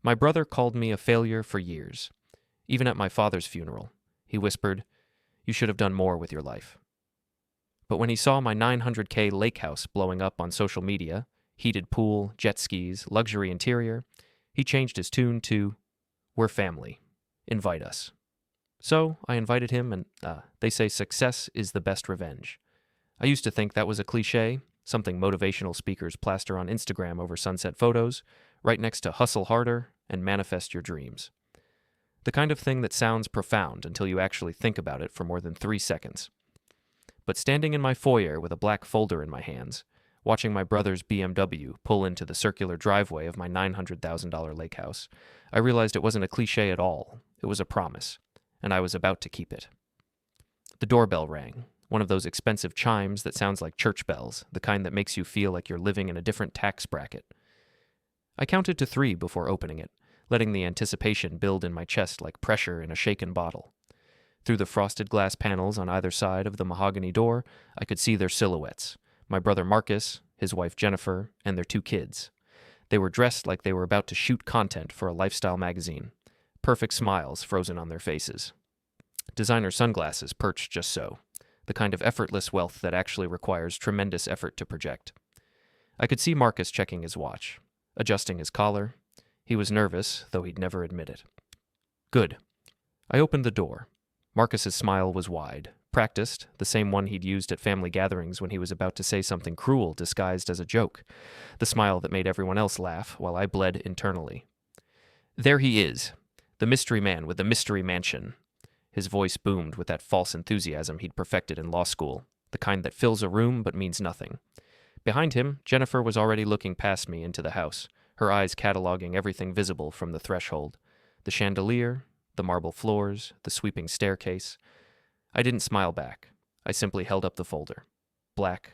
My brother called me a failure for years. Even at my father's funeral, he whispered, "You should have done more with your life." But when he saw my 900K lake house blowing up on social media, heated pool, jet skis, luxury interior, he changed his tune to, "We're family. Invite us." So I invited him, and they say success is the best revenge. I used to think that was a cliche, something motivational speakers plaster on Instagram over sunset photos, right next to hustle harder and manifest your dreams. The kind of thing that sounds profound until you actually think about it for more than 3 seconds. But standing in my foyer with a black folder in my hands, watching my brother's BMW pull into the circular driveway of my $900,000 lake house, I realized it wasn't a cliche at all. It was a promise, and I was about to keep it. The doorbell rang, one of those expensive chimes that sounds like church bells, the kind that makes you feel like you're living in a different tax bracket. I counted to 3 before opening it, letting the anticipation build in my chest like pressure in a shaken bottle. Through the frosted glass panels on either side of the mahogany door, I could see their silhouettes, my brother Marcus, his wife Jennifer, and their 2 kids. They were dressed like they were about to shoot content for a lifestyle magazine, perfect smiles frozen on their faces. Designer sunglasses perched just so, the kind of effortless wealth that actually requires tremendous effort to project. I could see Marcus checking his watch, adjusting his collar. He was nervous, though he'd never admit it. Good. I opened the door. Marcus's smile was wide, practiced, the same one he'd used at family gatherings when he was about to say something cruel disguised as a joke, the smile that made everyone else laugh while I bled internally. There he is, the mystery man with the mystery mansion. His voice boomed with that false enthusiasm he'd perfected in law school, the kind that fills a room but means nothing. Behind him, Jennifer was already looking past me into the house, her eyes cataloging everything visible from the threshold. The chandelier, the marble floors, the sweeping staircase. I didn't smile back. I simply held up the folder. Black,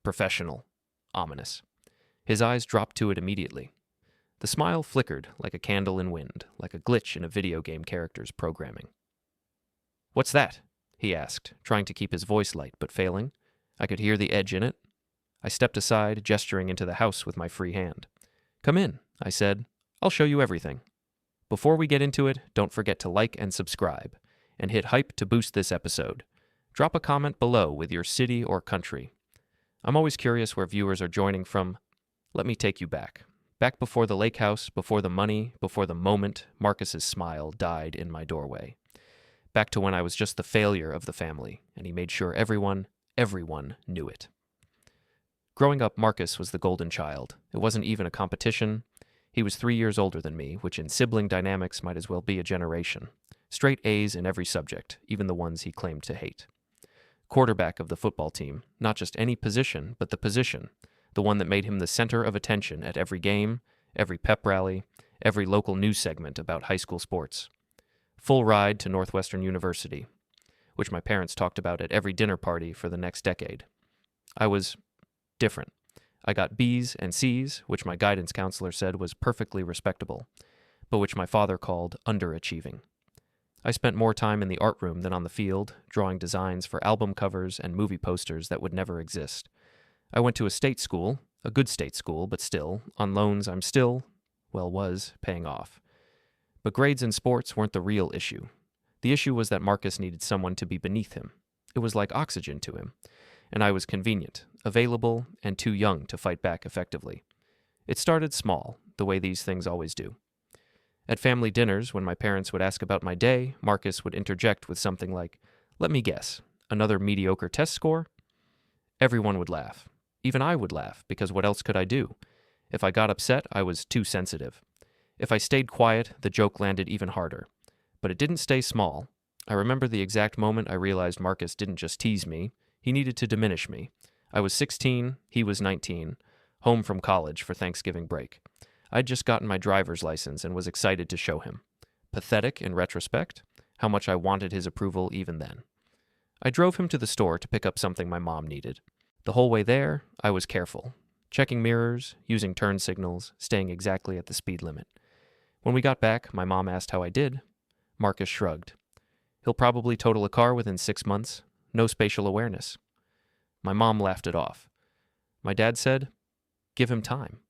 professional, ominous. His eyes dropped to it immediately. The smile flickered like a candle in wind, like a glitch in a video game character's programming. "What's that?" he asked, trying to keep his voice light but failing. I could hear the edge in it. I stepped aside, gesturing into the house with my free hand. "Come in," I said. "I'll show you everything." Before we get into it, don't forget to like and subscribe, and hit hype to boost this episode. Drop a comment below with your city or country. I'm always curious where viewers are joining from. Let me take you back. Back before the lake house, before the money, before the moment Marcus's smile died in my doorway. Back to when I was just the failure of the family, and he made sure everyone knew it. Growing up, Marcus was the golden child. It wasn't even a competition. He was 3 years older than me, which in sibling dynamics might as well be a generation. Straight A's in every subject, even the ones he claimed to hate. Quarterback of the football team, not just any position, but the position, the one that made him the center of attention at every game, every pep rally, every local news segment about high school sports. Full ride to Northwestern University, which my parents talked about at every dinner party for the next decade. I was different. I got B's and C's, which my guidance counselor said was perfectly respectable, but which my father called underachieving. I spent more time in the art room than on the field, drawing designs for album covers and movie posters that would never exist. I went to a state school, a good state school, but still, on loans I'm was paying off. But grades in sports weren't the real issue. The issue was that Marcus needed someone to be beneath him. It was like oxygen to him. And I was convenient, available, and too young to fight back effectively. It started small, the way these things always do. At family dinners, when my parents would ask about my day, Marcus would interject with something like, "Let me guess, another mediocre test score?" Everyone would laugh. Even I would laugh, because what else could I do? If I got upset, I was too sensitive. If I stayed quiet, the joke landed even harder. But it didn't stay small. I remember the exact moment I realized Marcus didn't just tease me. He needed to diminish me. I was 16, he was 19, home from college for Thanksgiving break. I'd just gotten my driver's license and was excited to show him. Pathetic in retrospect, how much I wanted his approval even then. I drove him to the store to pick up something my mom needed. The whole way there, I was careful, checking mirrors, using turn signals, staying exactly at the speed limit. When we got back, my mom asked how I did. Marcus shrugged. "He'll probably total a car within 6 months. No spatial awareness." My mom laughed it off. My dad said, "Give him time."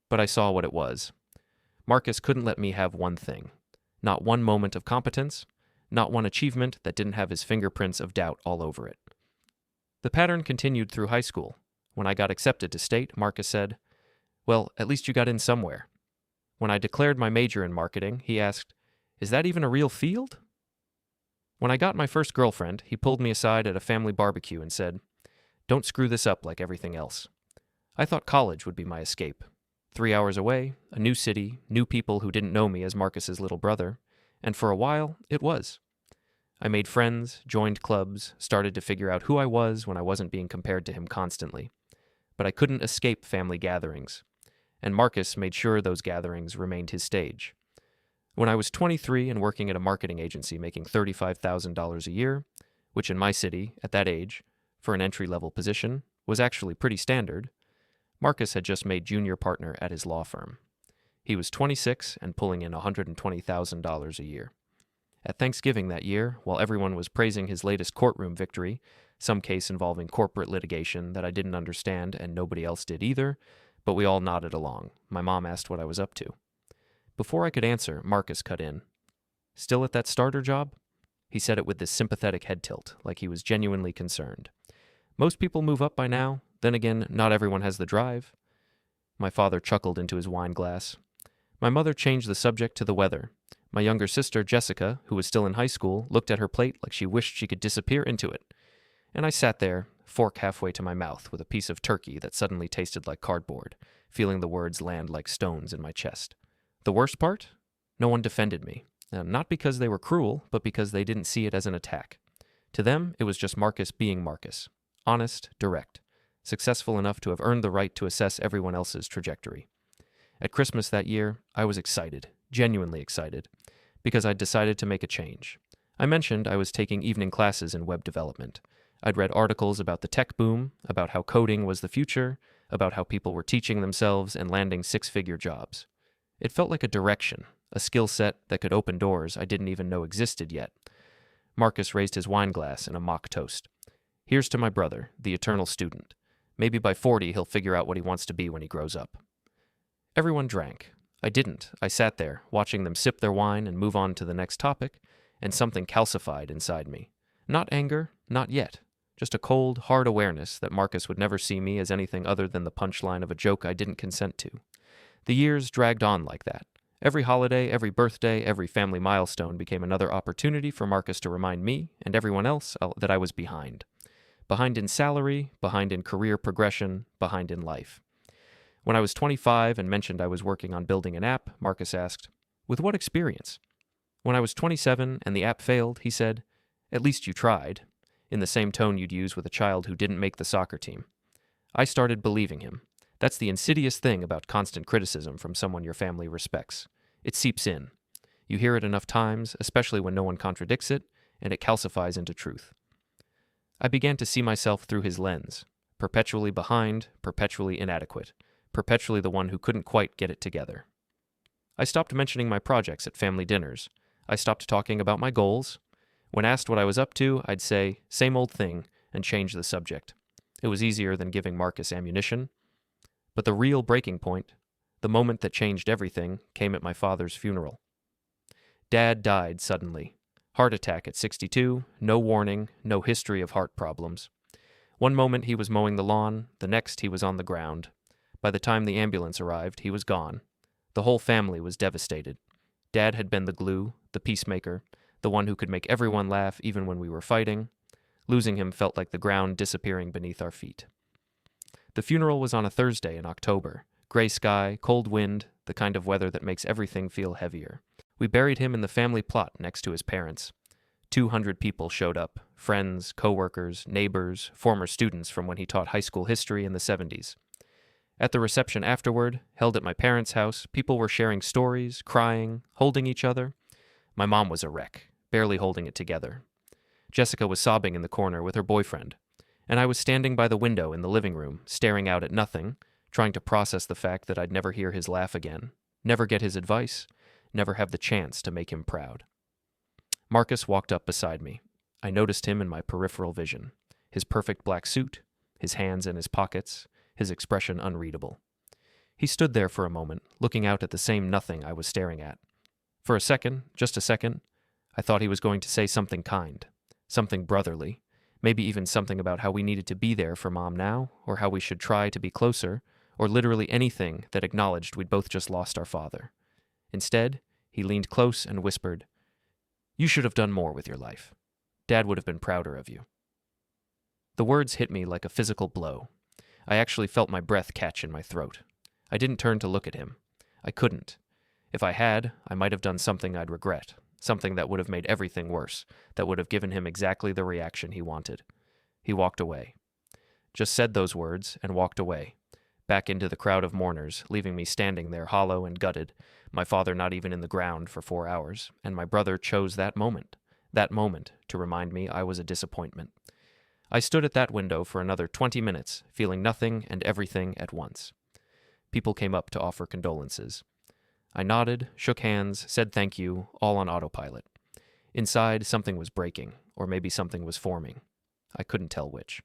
But I saw what it was. Marcus couldn't let me have one thing. Not one moment of competence, not one achievement that didn't have his fingerprints of doubt all over it. The pattern continued through high school. When I got accepted to state, Marcus said, "Well, at least you got in somewhere." When I declared my major in marketing, he asked, "Is that even a real field?" When I got my first girlfriend, he pulled me aside at a family barbecue and said, "Don't screw this up like everything else." I thought college would be my escape. 3 hours away, a new city, new people who didn't know me as Marcus's little brother, and for a while, it was. I made friends, joined clubs, started to figure out who I was when I wasn't being compared to him constantly. But I couldn't escape family gatherings, and Marcus made sure those gatherings remained his stage. When I was 23 and working at a marketing agency making $35,000 a year, which in my city, at that age, for an entry-level position, was actually pretty standard, Marcus had just made junior partner at his law firm. He was 26 and pulling in $120,000 a year. At Thanksgiving that year, while everyone was praising his latest courtroom victory, some case involving corporate litigation that I didn't understand and nobody else did either, but we all nodded along. My mom asked what I was up to. Before I could answer, Marcus cut in. "Still at that starter job?" He said it with this sympathetic head tilt, like he was genuinely concerned. "Most people move up by now. Then again, not everyone has the drive." My father chuckled into his wine glass. My mother changed the subject to the weather. My younger sister, Jessica, who was still in high school, looked at her plate like she wished she could disappear into it. And I sat there, fork halfway to my mouth, with a piece of turkey that suddenly tasted like cardboard, feeling the words land like stones in my chest. The worst part? No one defended me. Not because they were cruel, but because they didn't see it as an attack. To them, it was just Marcus being Marcus. Honest, direct. Successful enough to have earned the right to assess everyone else's trajectory. At Christmas that year, I was excited, genuinely excited, because I'd decided to make a change. I mentioned I was taking evening classes in web development. I'd read articles about the tech boom, about how coding was the future, about how people were teaching themselves and landing six-figure jobs. It felt like a direction, a skill set that could open doors I didn't even know existed yet. Marcus raised his wine glass in a mock toast. "Here's to my brother, the eternal student. Maybe by 40 he'll figure out what he wants to be when he grows up." Everyone drank. I didn't. I sat there, watching them sip their wine and move on to the next topic, and something calcified inside me. Not anger, not yet. Just a cold, hard awareness that Marcus would never see me as anything other than the punchline of a joke I didn't consent to. The years dragged on like that. Every holiday, every birthday, every family milestone became another opportunity for Marcus to remind me and everyone else that I was behind. Behind in salary, behind in career progression, behind in life. When I was 25 and mentioned I was working on building an app, Marcus asked, "With what experience?" When I was 27 and the app failed, he said, "At least you tried," in the same tone you'd use with a child who didn't make the soccer team. I started believing him. That's the insidious thing about constant criticism from someone your family respects. It seeps in. You hear it enough times, especially when no one contradicts it, and it calcifies into truth. I began to see myself through his lens, perpetually behind, perpetually inadequate, perpetually the one who couldn't quite get it together. I stopped mentioning my projects at family dinners. I stopped talking about my goals. When asked what I was up to, I'd say, "Same old thing," and change the subject. It was easier than giving Marcus ammunition. But the real breaking point, the moment that changed everything, came at my father's funeral. Dad died suddenly. Heart attack at 62, no warning, no history of heart problems. One moment he was mowing the lawn, the next he was on the ground. By the time the ambulance arrived, he was gone. The whole family was devastated. Dad had been the glue, the peacemaker, the one who could make everyone laugh even when we were fighting. Losing him felt like the ground disappearing beneath our feet. The funeral was on a Thursday in October. Gray sky, cold wind, the kind of weather that makes everything feel heavier. We buried him in the family plot next to his parents. 200 people showed up, friends, co-workers, neighbors, former students from when he taught high school history in the 70s. At the reception afterward, held at my parents' house, people were sharing stories, crying, holding each other. My mom was a wreck, barely holding it together. Jessica was sobbing in the corner with her boyfriend, and I was standing by the window in the living room, staring out at nothing, trying to process the fact that I'd never hear his laugh again, never get his advice, never have the chance to make him proud. Marcus walked up beside me. I noticed him in my peripheral vision, his perfect black suit, his hands in his pockets, his expression unreadable. He stood there for a moment, looking out at the same nothing I was staring at. For a second, just a second, I thought he was going to say something kind, something brotherly, maybe even something about how we needed to be there for Mom now, or how we should try to be closer, or literally anything that acknowledged we'd both just lost our father. Instead, he leaned close and whispered, "You should have done more with your life. Dad would have been prouder of you." The words hit me like a physical blow. I actually felt my breath catch in my throat. I didn't turn to look at him. I couldn't. If I had, I might have done something I'd regret, something that would have made everything worse, that would have given him exactly the reaction he wanted. He walked away. Just said those words and walked away, back into the crowd of mourners, leaving me standing there hollow and gutted, my father not even in the ground for 4 hours, and my brother chose that moment to remind me I was a disappointment. I stood at that window for another 20 minutes, feeling nothing and everything at once. People came up to offer condolences. I nodded, shook hands, said thank you, all on autopilot. Inside, something was breaking, or maybe something was forming. I couldn't tell which.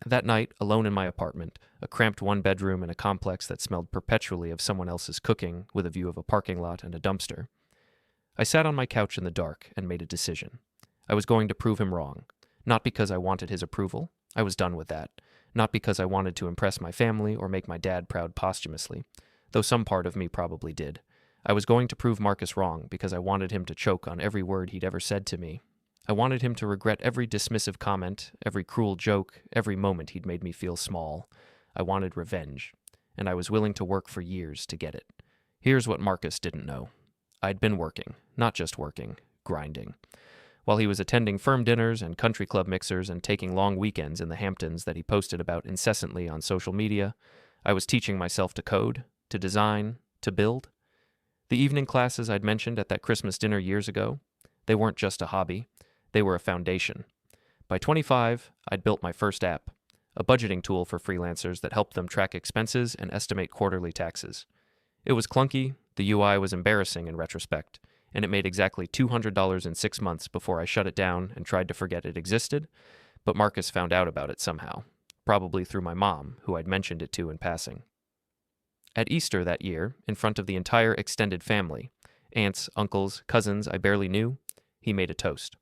That night, alone in my apartment, a cramped one-bedroom in a complex that smelled perpetually of someone else's cooking, with a view of a parking lot and a dumpster, I sat on my couch in the dark and made a decision. I was going to prove him wrong, not because I wanted his approval. I was done with that. Not because I wanted to impress my family or make my dad proud posthumously, though some part of me probably did. I was going to prove Marcus wrong because I wanted him to choke on every word he'd ever said to me. I wanted him to regret every dismissive comment, every cruel joke, every moment he'd made me feel small. I wanted revenge, and I was willing to work for years to get it. Here's what Marcus didn't know. I'd been working, not just working, grinding. While he was attending firm dinners and country club mixers and taking long weekends in the Hamptons that he posted about incessantly on social media, I was teaching myself to code, to design, to build. The evening classes I'd mentioned at that Christmas dinner years ago, they weren't just a hobby, they were a foundation. By 25, I'd built my first app, a budgeting tool for freelancers that helped them track expenses and estimate quarterly taxes. It was clunky, the UI was embarrassing in retrospect, and it made exactly $200 in 6 months before I shut it down and tried to forget it existed, but Marcus found out about it somehow, probably through my mom, who I'd mentioned it to in passing. At Easter that year, in front of the entire extended family, aunts, uncles, cousins I barely knew, he made a toast.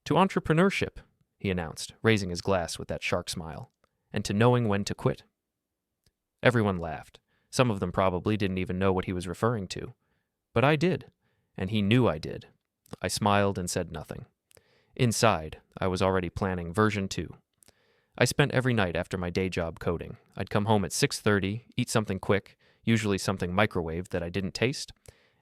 "To entrepreneurship," he announced, raising his glass with that shark smile, "and to knowing when to quit." Everyone laughed. Some of them probably didn't even know what he was referring to. But I did, and he knew I did. I smiled and said nothing. Inside, I was already planning version 2. I spent every night after my day job coding. I'd come home at 6:30, eat something quick, usually something microwaved that I didn't taste,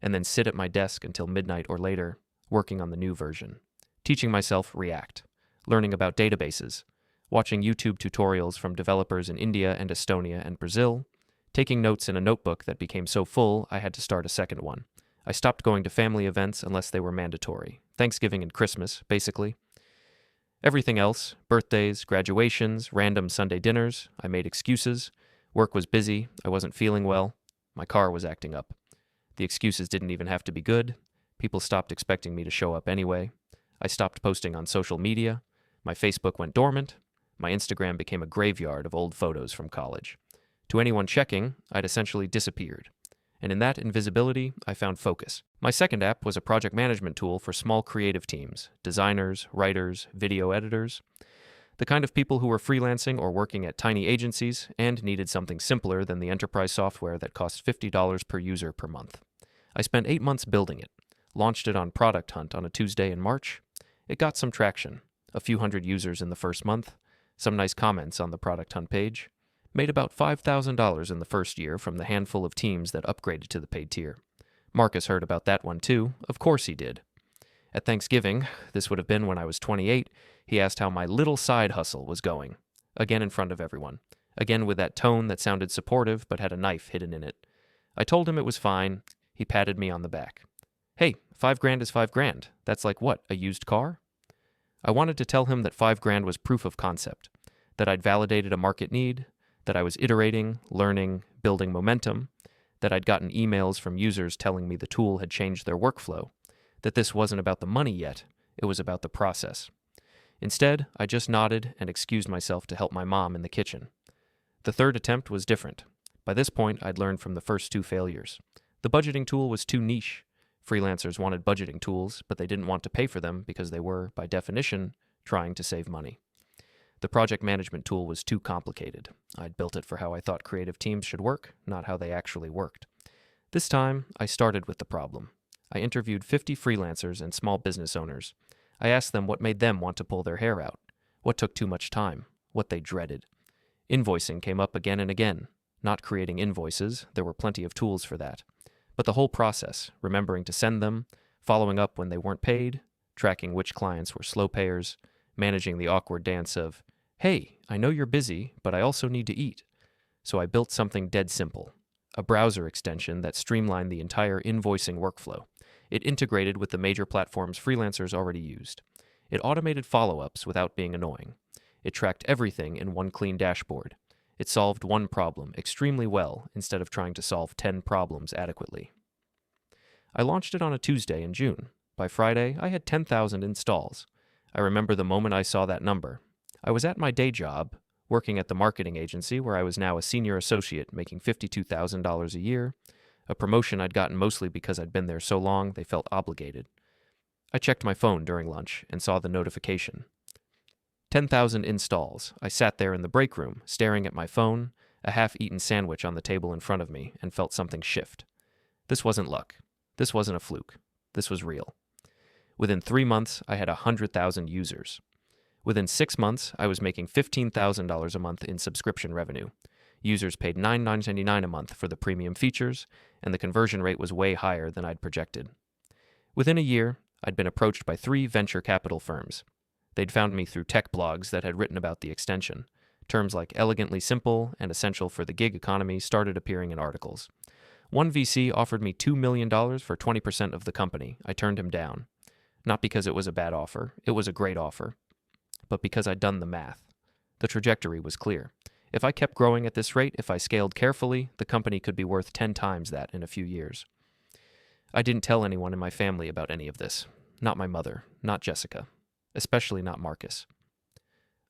and then sit at my desk until midnight or later, working on the new version, teaching myself React, learning about databases, watching YouTube tutorials from developers in India and Estonia and Brazil, taking notes in a notebook that became so full I had to start a second one. I stopped going to family events unless they were mandatory. Thanksgiving and Christmas, basically. Everything else, birthdays, graduations, random Sunday dinners, I made excuses. Work was busy, I wasn't feeling well, my car was acting up. The excuses didn't even have to be good. People stopped expecting me to show up anyway. I stopped posting on social media. My Facebook went dormant. My Instagram became a graveyard of old photos from college. To anyone checking, I'd essentially disappeared. And in that invisibility, I found focus. My second app was a project management tool for small creative teams, designers, writers, video editors, the kind of people who were freelancing or working at tiny agencies and needed something simpler than the enterprise software that cost $50 per user per month. I spent 8 months building it, launched it on Product Hunt on a Tuesday in March. It got some traction, a few hundred users in the first month, some nice comments on the Product Hunt page, made about $5,000 in the first year from the handful of teams that upgraded to the paid tier. Marcus heard about that one too. Of course he did. At Thanksgiving, this would have been when I was 28, he asked how my little side hustle was going. Again in front of everyone. Again with that tone that sounded supportive but had a knife hidden in it. I told him it was fine. He patted me on the back. "Hey, $5,000 is $5,000. That's like what, a used car?" I wanted to tell him that $5,000 was proof of concept, that I'd validated a market need, that I was iterating, learning, building momentum, that I'd gotten emails from users telling me the tool had changed their workflow, that this wasn't about the money yet, it was about the process. Instead, I just nodded and excused myself to help my mom in the kitchen. The third attempt was different. By this point, I'd learned from the first two failures. The budgeting tool was too niche. Freelancers wanted budgeting tools, but they didn't want to pay for them because they were, by definition, trying to save money. The project management tool was too complicated. I'd built it for how I thought creative teams should work, not how they actually worked. This time, I started with the problem. I interviewed 50 freelancers and small business owners. I asked them what made them want to pull their hair out, what took too much time, what they dreaded. Invoicing came up again and again. Not creating invoices, there were plenty of tools for that. But the whole process, remembering to send them, following up when they weren't paid, tracking which clients were slow payers, managing the awkward dance of, hey, I know you're busy, but I also need to eat. So I built something dead simple, a browser extension that streamlined the entire invoicing workflow. It integrated with the major platforms freelancers already used. It automated follow-ups without being annoying. It tracked everything in one clean dashboard. It solved one problem extremely well instead of trying to solve 10 problems adequately. I launched it on a Tuesday in June. By Friday, I had 10,000 installs. I remember the moment I saw that number. I was at my day job, working at the marketing agency where I was now a senior associate making $52,000 a year, a promotion I'd gotten mostly because I'd been there so long they felt obligated. I checked my phone during lunch and saw the notification. 10,000 installs. I sat there in the break room, staring at my phone, a half-eaten sandwich on the table in front of me, and felt something shift. This wasn't luck. This wasn't a fluke. This was real. Within 3 months, I had 100,000 users. Within 6 months, I was making $15,000 a month in subscription revenue. Users paid $9.99 a month for the premium features, and the conversion rate was way higher than I'd projected. Within a year, I'd been approached by 3 venture capital firms. They'd found me through tech blogs that had written about the extension. Terms like elegantly simple and essential for the gig economy started appearing in articles. One VC offered me $2 million for 20% of the company. I turned him down. Not because it was a bad offer, it was a great offer, but because I'd done the math. The trajectory was clear. If I kept growing at this rate, if I scaled carefully, the company could be worth 10 times that in a few years. I didn't tell anyone in my family about any of this. Not my mother, not Jessica. Especially not Marcus.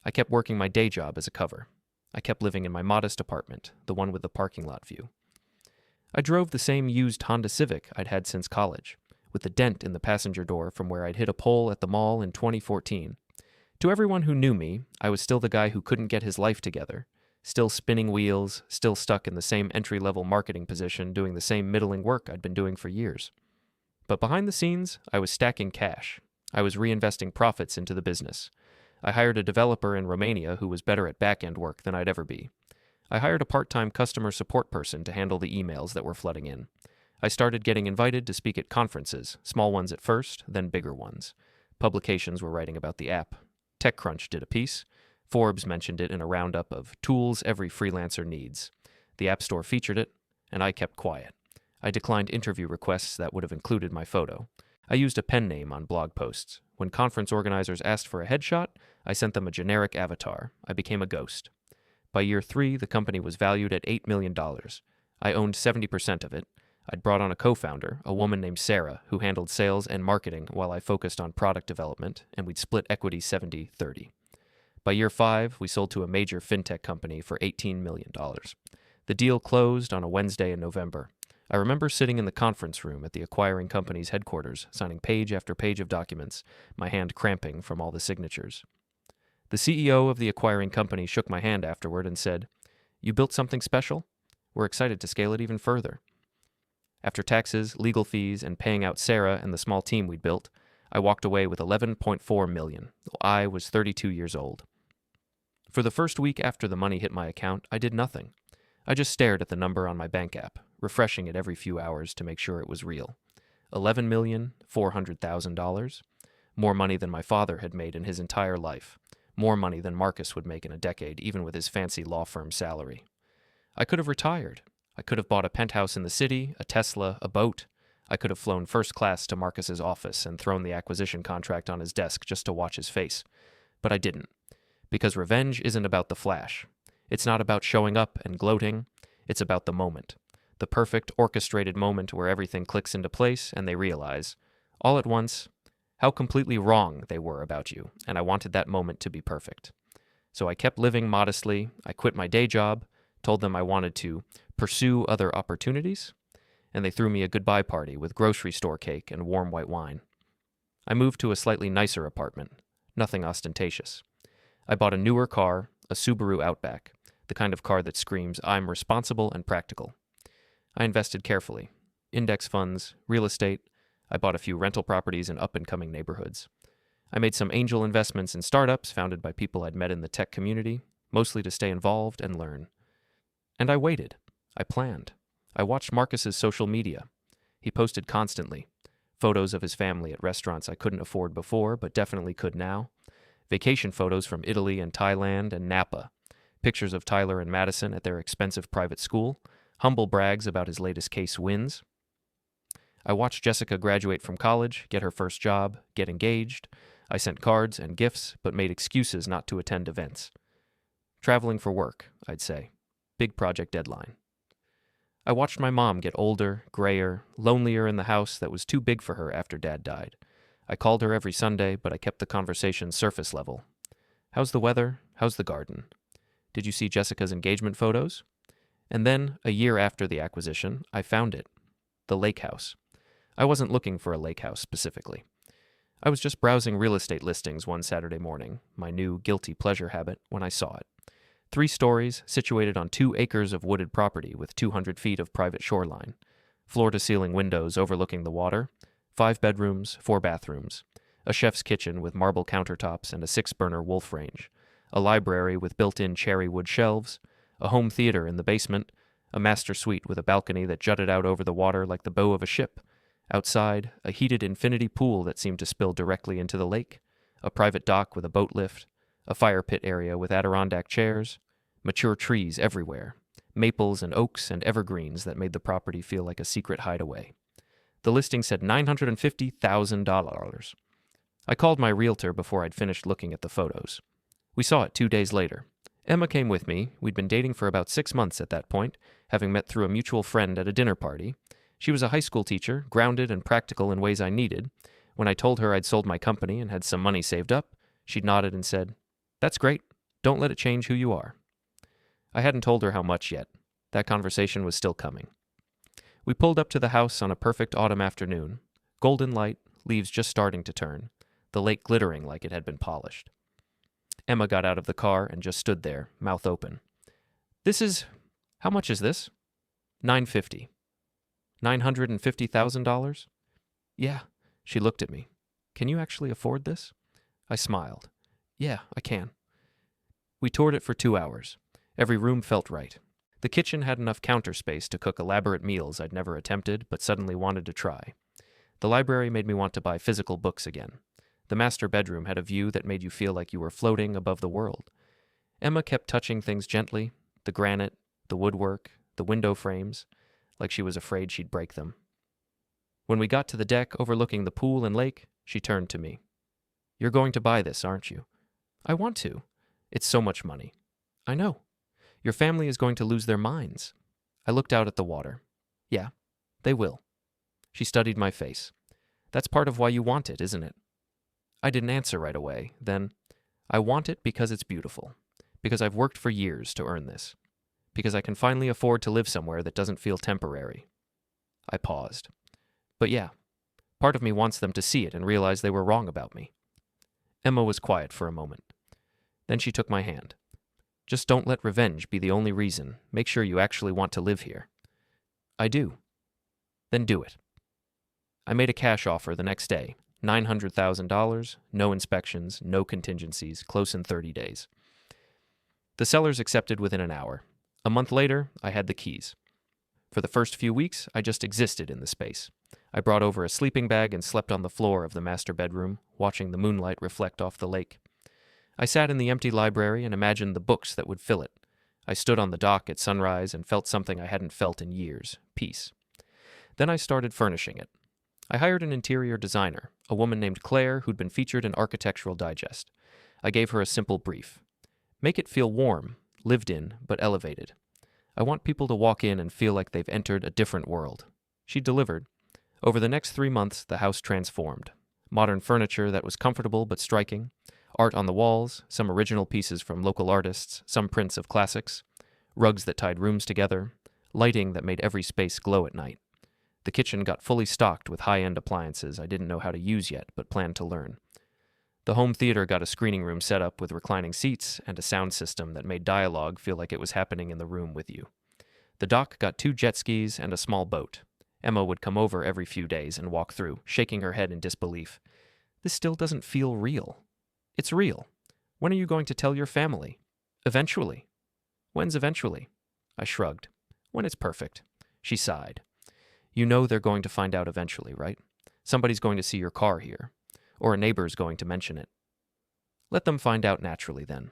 I kept working my day job as a cover. I kept living in my modest apartment, the one with the parking lot view. I drove the same used Honda Civic I'd had since college, with the dent in the passenger door from where I'd hit a pole at the mall in 2014. To everyone who knew me, I was still the guy who couldn't get his life together, still spinning wheels, still stuck in the same entry-level marketing position doing the same middling work I'd been doing for years. But behind the scenes, I was stacking cash. I was reinvesting profits into the business. I hired a developer in Romania who was better at back-end work than I'd ever be. I hired a part-time customer support person to handle the emails that were flooding in. I started getting invited to speak at conferences, small ones at first, then bigger ones. Publications were writing about the app. TechCrunch did a piece. Forbes mentioned it in a roundup of tools every freelancer needs. The App Store featured it, and I kept quiet. I declined interview requests that would have included my photo. I used a pen name on blog posts. When conference organizers asked for a headshot, I sent them a generic avatar. I became a ghost. By year 3, the company was valued at $8 million. I owned 70% of it. I'd brought on a co-founder, a woman named Sarah, who handled sales and marketing while I focused on product development, and we'd split equity 70-30. By year 5, we sold to a major fintech company for $18 million. The deal closed on a Wednesday in November. I remember sitting in the conference room at the acquiring company's headquarters, signing page after page of documents, my hand cramping from all the signatures. The CEO of the acquiring company shook my hand afterward and said, "You built something special? We're excited to scale it even further." After taxes, legal fees, and paying out Sarah and the small team we'd built, I walked away with $11.4 million, though I was 32 years old. For the first week after the money hit my account, I did nothing. I just stared at the number on my bank app, refreshing it every few hours to make sure it was real. $11,400,000. More money than my father had made in his entire life. More money than Marcus would make in a decade, even with his fancy law firm salary. I could have retired. I could have bought a penthouse in the city, a Tesla, a boat. I could have flown first class to Marcus's office and thrown the acquisition contract on his desk just to watch his face. But I didn't. Because revenge isn't about the flash. It's not about showing up and gloating. It's about the moment. The perfect, orchestrated moment where everything clicks into place and they realize, all at once, how completely wrong they were about you, and I wanted that moment to be perfect. So I kept living modestly, I quit my day job, told them I wanted to pursue other opportunities, and they threw me a goodbye party with grocery store cake and warm white wine. I moved to a slightly nicer apartment, nothing ostentatious. I bought a newer car, a Subaru Outback, the kind of car that screams, I'm responsible and practical. I invested carefully. Index funds, real estate. I bought a few rental properties in up-and-coming neighborhoods. I made some angel investments in startups founded by people I'd met in the tech community, mostly to stay involved and learn. And I waited. I planned. I watched Marcus's social media. He posted constantly. Photos of his family at restaurants I couldn't afford before, but definitely could now. Vacation photos from Italy and Thailand and Napa. Pictures of Tyler and Madison at their expensive private school. Humble brags about his latest case wins. I watched Jessica graduate from college, get her first job, get engaged. I sent cards and gifts, but made excuses not to attend events. Traveling for work, I'd say. Big project deadline. I watched my mom get older, grayer, lonelier in the house that was too big for her after Dad died. I called her every Sunday, but I kept the conversation surface level. How's the weather? How's the garden? Did you see Jessica's engagement photos? And then, a year after the acquisition, I found it. The lake house. I wasn't looking for a lake house specifically. I was just browsing real estate listings one Saturday morning, my new guilty pleasure habit, when I saw it. 3 stories, situated on 2 acres of wooded property with 200 feet of private shoreline. Floor-to-ceiling windows overlooking the water. 5 bedrooms, 4 bathrooms. A chef's kitchen with marble countertops and a 6-burner wolf range. A library with built-in cherry wood shelves. A home theater in the basement. A master suite with a balcony that jutted out over the water like the bow of a ship. Outside, a heated infinity pool that seemed to spill directly into the lake. A private dock with a boat lift. A fire pit area with Adirondack chairs. Mature trees everywhere. Maples and oaks and evergreens that made the property feel like a secret hideaway. The listing said $950,000. I called my realtor before I'd finished looking at the photos. We saw it 2 days later. Emma came with me. We'd been dating for about 6 months at that point, having met through a mutual friend at a dinner party. She was a high school teacher, grounded and practical in ways I needed. When I told her I'd sold my company and had some money saved up, she nodded and said, "That's great. Don't let it change who you are." I hadn't told her how much yet. That conversation was still coming. We pulled up to the house on a perfect autumn afternoon. Golden light, leaves just starting to turn, the lake glittering like it had been polished. Emma got out of the car and just stood there, mouth open. How much is this? $950. $950,000? Yeah, she looked at me. Can you actually afford this? I smiled. Yeah, I can. We toured it for 2 hours. Every room felt right. The kitchen had enough counter space to cook elaborate meals I'd never attempted but suddenly wanted to try. The library made me want to buy physical books again. The master bedroom had a view that made you feel like you were floating above the world. Emma kept touching things gently, the granite, the woodwork, the window frames, like she was afraid she'd break them. When we got to the deck overlooking the pool and lake, she turned to me. You're going to buy this, aren't you? I want to. It's so much money. I know. Your family is going to lose their minds. I looked out at the water. Yeah, they will. She studied my face. That's part of why you want it, isn't it? I didn't answer right away. Then, I want it because it's beautiful. Because I've worked for years to earn this. Because I can finally afford to live somewhere that doesn't feel temporary. I paused. But yeah, part of me wants them to see it and realize they were wrong about me. Emma was quiet for a moment. Then she took my hand. Just don't let revenge be the only reason. Make sure you actually want to live here. I do. Then do it. I made a cash offer the next day. $900,000, no inspections, no contingencies, close in 30 days. The sellers accepted within an hour. A month later, I had the keys. For the first few weeks, I just existed in the space. I brought over a sleeping bag and slept on the floor of the master bedroom, watching the moonlight reflect off the lake. I sat in the empty library and imagined the books that would fill it. I stood on the dock at sunrise and felt something I hadn't felt in years, peace. Then I started furnishing it. I hired an interior designer, a woman named Claire who'd been featured in Architectural Digest. I gave her a simple brief. Make it feel warm, lived in, but elevated. I want people to walk in and feel like they've entered a different world. She delivered. Over the next 3 months, the house transformed. Modern furniture that was comfortable but striking. Art on the walls, some original pieces from local artists, some prints of classics. rugs that tied rooms together, lighting that made every space glow at night. The kitchen got fully stocked with high-end appliances I didn't know how to use yet, but planned to learn. The home theater got a screening room set up with reclining seats and a sound system that made dialogue feel like it was happening in the room with you. The dock got 2 jet skis and a small boat. Emma would come over every few days and walk through, shaking her head in disbelief. This still doesn't feel real. It's real. When are you going to tell your family? Eventually. When's eventually? I shrugged. When it's perfect. She sighed. You know they're going to find out eventually, right? Somebody's going to see your car here, or a neighbor's going to mention it. Let them find out naturally then.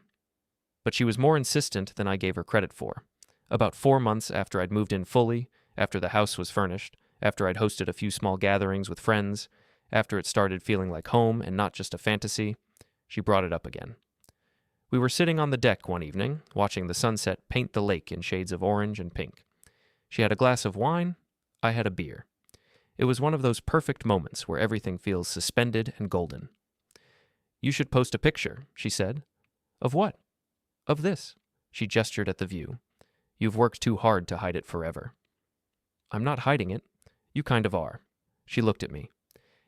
But she was more insistent than I gave her credit for. About 4 months after I'd moved in fully, after the house was furnished, after I'd hosted a few small gatherings with friends, after it started feeling like home and not just a fantasy, she brought it up again. We were sitting on the deck one evening, watching the sunset paint the lake in shades of orange and pink. She had a glass of wine, I had a beer. It was one of those perfect moments where everything feels suspended and golden. You should post a picture, she said. Of what? Of this. She gestured at the view. You've worked too hard to hide it forever. I'm not hiding it. You kind of are. She looked at me.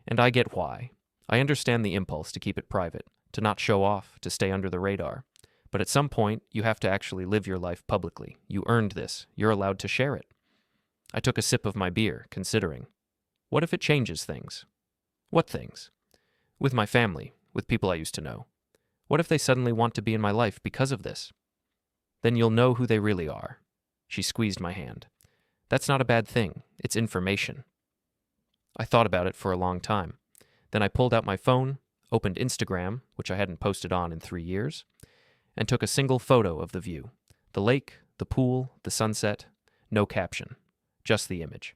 And I get why. I understand the impulse to keep it private, to not show off, to stay under the radar. But at some point, you have to actually live your life publicly. You earned this. You're allowed to share it. I took a sip of my beer, considering. What if it changes things? What things? With my family, with people I used to know. What if they suddenly want to be in my life because of this? Then you'll know who they really are. She squeezed my hand. That's not a bad thing. It's information. I thought about it for a long time. Then I pulled out my phone, opened Instagram, which I hadn't posted on in 3 years, and took a single photo of the view. The lake, the pool, the sunset, no caption. Just the image.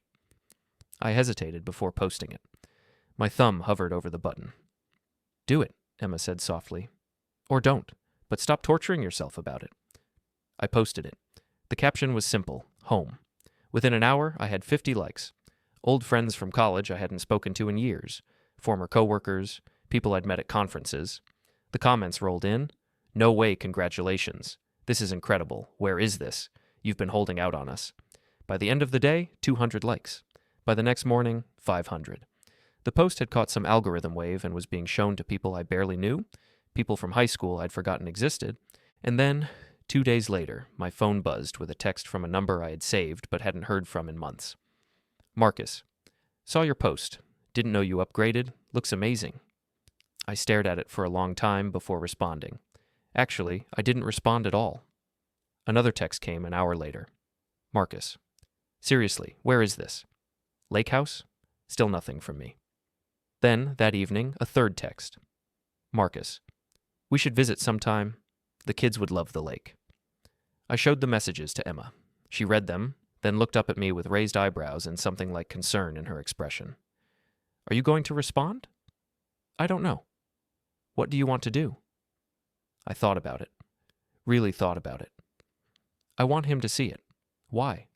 I hesitated before posting it. My thumb hovered over the button. Do it, Emma said softly. Or don't, but stop torturing yourself about it. I posted it. The caption was simple, home. Within an hour, I had 50 likes. Old friends from college I hadn't spoken to in years, former coworkers, people I'd met at conferences. The comments rolled in. No way, congratulations. This is incredible. Where is this? You've been holding out on us. By the end of the day, 200 likes. By the next morning, 500. The post had caught some algorithm wave and was being shown to people I barely knew, people from high school I'd forgotten existed, and then, 2 days later, my phone buzzed with a text from a number I had saved but hadn't heard from in months. Marcus, saw your post. Didn't know you upgraded. Looks amazing. I stared at it for a long time before responding. Actually, I didn't respond at all. Another text came an hour later. Marcus, seriously, where is this? Lake house? Still nothing from me. Then, that evening, a third text. Marcus, we should visit sometime. The kids would love the lake. I showed the messages to Emma. She read them, then looked up at me with raised eyebrows and something like concern in her expression. Are you going to respond? I don't know. What do you want to do? I thought about it. Really thought about it. I want him to see it. Why?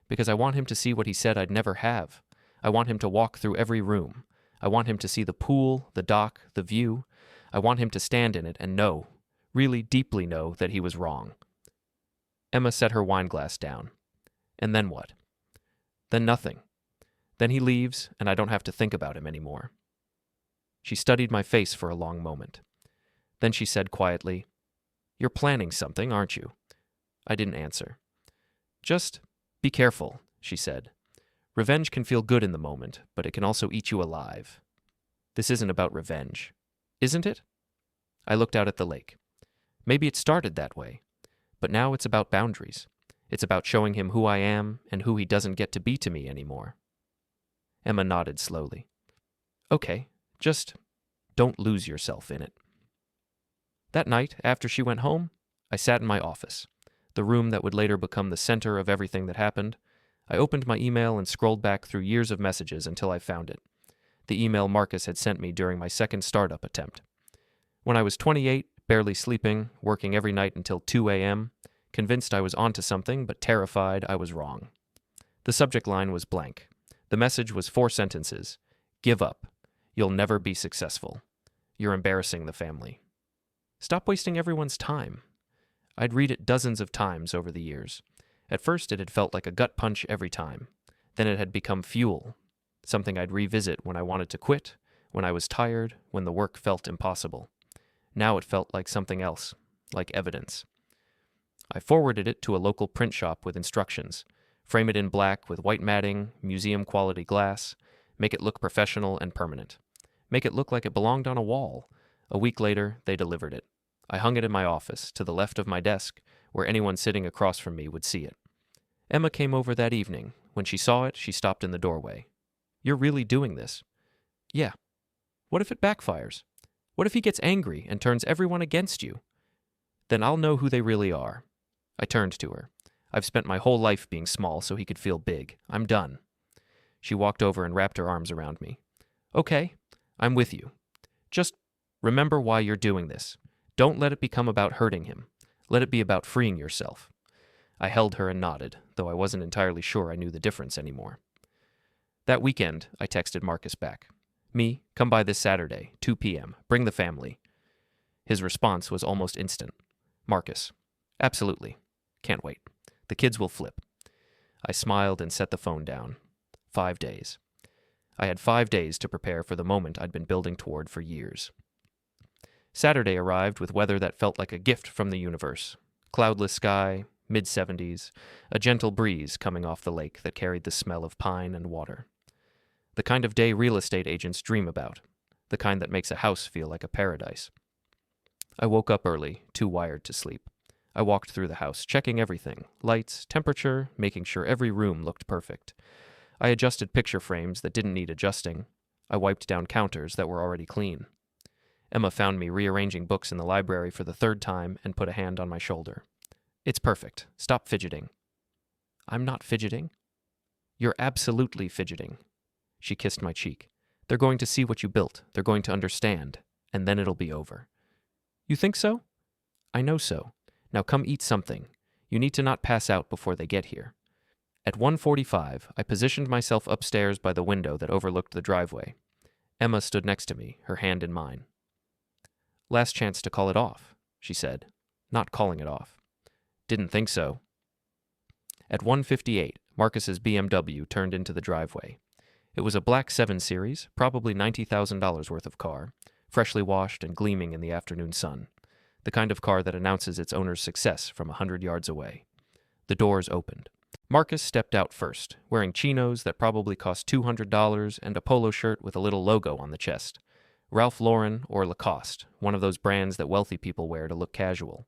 Because I want him to see what he said I'd never have. I want him to walk through every room. I want him to see the pool, the dock, the view. I want him to stand in it and know, really deeply know, that he was wrong. Emma set her wine glass down. And then what? Then nothing. Then he leaves, and I don't have to think about him anymore. She studied my face for a long moment. Then she said quietly, You're planning something, aren't you? I didn't answer. Just be careful, she said. Revenge can feel good in the moment, but it can also eat you alive. This isn't about revenge. Isn't it? I looked out at the lake. Maybe it started that way, but now it's about boundaries. It's about showing him who I am and who he doesn't get to be to me anymore. Emma nodded slowly. Okay, just don't lose yourself in it. That night, after she went home, I sat in my office, the room that would later become the center of everything that happened. I opened my email and scrolled back through years of messages until I found it. The email Marcus had sent me during my second startup attempt. When I was 28, barely sleeping, working every night until 2 a.m., convinced I was onto something, but terrified I was wrong. The subject line was blank. The message was 4 sentences. Give up. You'll never be successful. You're embarrassing the family. Stop wasting everyone's time. I'd read it dozens of times over the years. At first, it had felt like a gut punch every time. Then it had become fuel, something I'd revisit when I wanted to quit, when I was tired, when the work felt impossible. Now it felt like something else, like evidence. I forwarded it to a local print shop with instructions. Frame it in black with white matting, museum-quality glass. Make it look professional and permanent. Make it look like it belonged on a wall. A week later, they delivered it. I hung it in my office, to the left of my desk, where anyone sitting across from me would see it. Emma came over that evening. When she saw it, she stopped in the doorway. "You're really doing this?" "Yeah." "What if it backfires? What if he gets angry and turns everyone against you?" "Then I'll know who they really are." I turned to her. "I've spent my whole life being small so he could feel big. I'm done." She walked over and wrapped her arms around me. "Okay, I'm with you. Just remember why you're doing this. Don't let it become about hurting him. Let it be about freeing yourself." I held her and nodded, though I wasn't entirely sure I knew the difference anymore. That weekend, I texted Marcus back. "Me, come by this Saturday, 2 p.m. Bring the family." His response was almost instant. "Marcus, absolutely. Can't wait. The kids will flip." I smiled and set the phone down. 5 days. I had 5 days to prepare for the moment I'd been building toward for years. Saturday arrived with weather that felt like a gift from the universe. Cloudless sky, mid-70s, a gentle breeze coming off the lake that carried the smell of pine and water. The kind of day real estate agents dream about, the kind that makes a house feel like a paradise. I woke up early, too wired to sleep. I walked through the house, checking everything, lights, temperature, making sure every room looked perfect. I adjusted picture frames that didn't need adjusting. I wiped down counters that were already clean. Emma found me rearranging books in the library for the third time and put a hand on my shoulder. "It's perfect. Stop fidgeting." "I'm not fidgeting." "You're absolutely fidgeting." She kissed my cheek. "They're going to see what you built. They're going to understand. And then it'll be over." "You think so?" "I know so. Now come eat something. You need to not pass out before they get here." At 1:45, I positioned myself upstairs by the window that overlooked the driveway. Emma stood next to me, her hand in mine. "Last chance to call it off," she said, not calling it off. "Didn't think so." At 1:58, Marcus's BMW turned into the driveway. It was a black 7 Series, probably $90,000 worth of car, freshly washed and gleaming in the afternoon sun. The kind of car that announces its owner's success from 100 yards away. The doors opened. Marcus stepped out first, wearing chinos that probably cost $200 and a polo shirt with a little logo on the chest. Ralph Lauren or Lacoste, one of those brands that wealthy people wear to look casual.